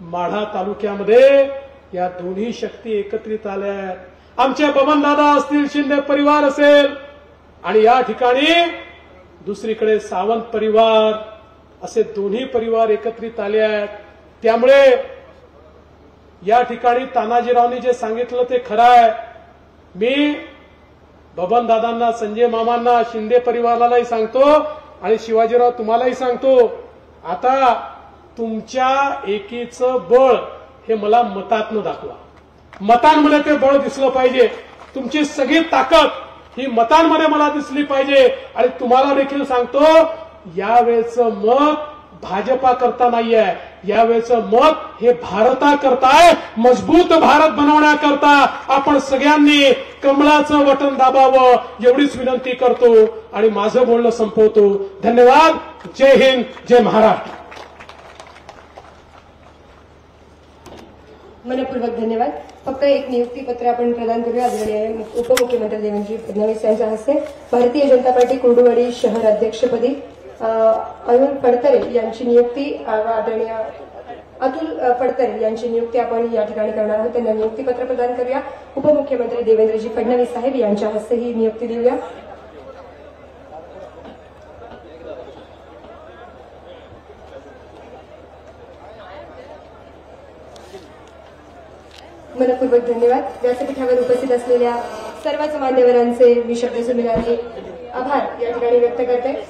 माढा तालुक्यामध्ये या दोन्ही शक्ती एकत्रित आल्या आहेत. आमचे बबनदादा असतील, शिंदे परिवार असेल, आणि या ठिकाणी दुसरीकडे सावंत परिवार, असे दोन्ही परिवार एकत्रित आले आहेत. त्यामुळे या ठिकाणी तानाजीरावनी जे सांगितलं ते खरं आहे. मी बबनदादांना, संजय मामांना, शिंदे परिवारालाही सांगतो आणि शिवाजीराव तुम्हालाही सांगतो, आता तुमच्या एकीचं बळ हे मला मतातनं दाखवा. मतांमध्ये ते बळ दिसलं पाहिजे. तुमची सगळी ताकद ही मतांमध्ये मला दिसली पाहिजे. आणि तुम्हाला देखील सांगतो, यावेळेचं मत भाजपा करता नाहीये, यावेळेचं मत हे भारताकरता आहे. मजबूत भारत बनवण्याकरता आपण सगळ्यांनी कमळाचं बटन दाबावं एवढीच विनंती करतो आणि माझं बोलणं संपवतो. धन्यवाद. जय हिंद, जय महाराष्ट्र. मनपूर्वक धन्यवाद. फक्त एक नियुक्तीपत्र आपण प्रदान करूया. आदरणीय उपमुख्यमंत्री देवेंद्र फडणवीस यांच्या हस्ते भारतीय जनता पार्टी कुर्डुवाडी शहर अध्यक्षपदी अरुण फडतरे यांची नियुक्ती, आदरणीय अतुल फडतरे यांची नियुक्ती आपण या ठिकाणी करणार आहोत. त्यांना नियुक्तीपत्र प्रदान करूया. उपमुख्यमंत्री देवेंद्रजी फडणवीस साहेब यांच्या हस्ते ही नियुक्ती देऊया. मनपूर्वक धन्यवाद. व्यासपीठावर उपस्थित असलेल्या सर्वच मान्यवरांचे मी शब्दसुमिरांनी आभार या ठिकाणी व्यक्त करते.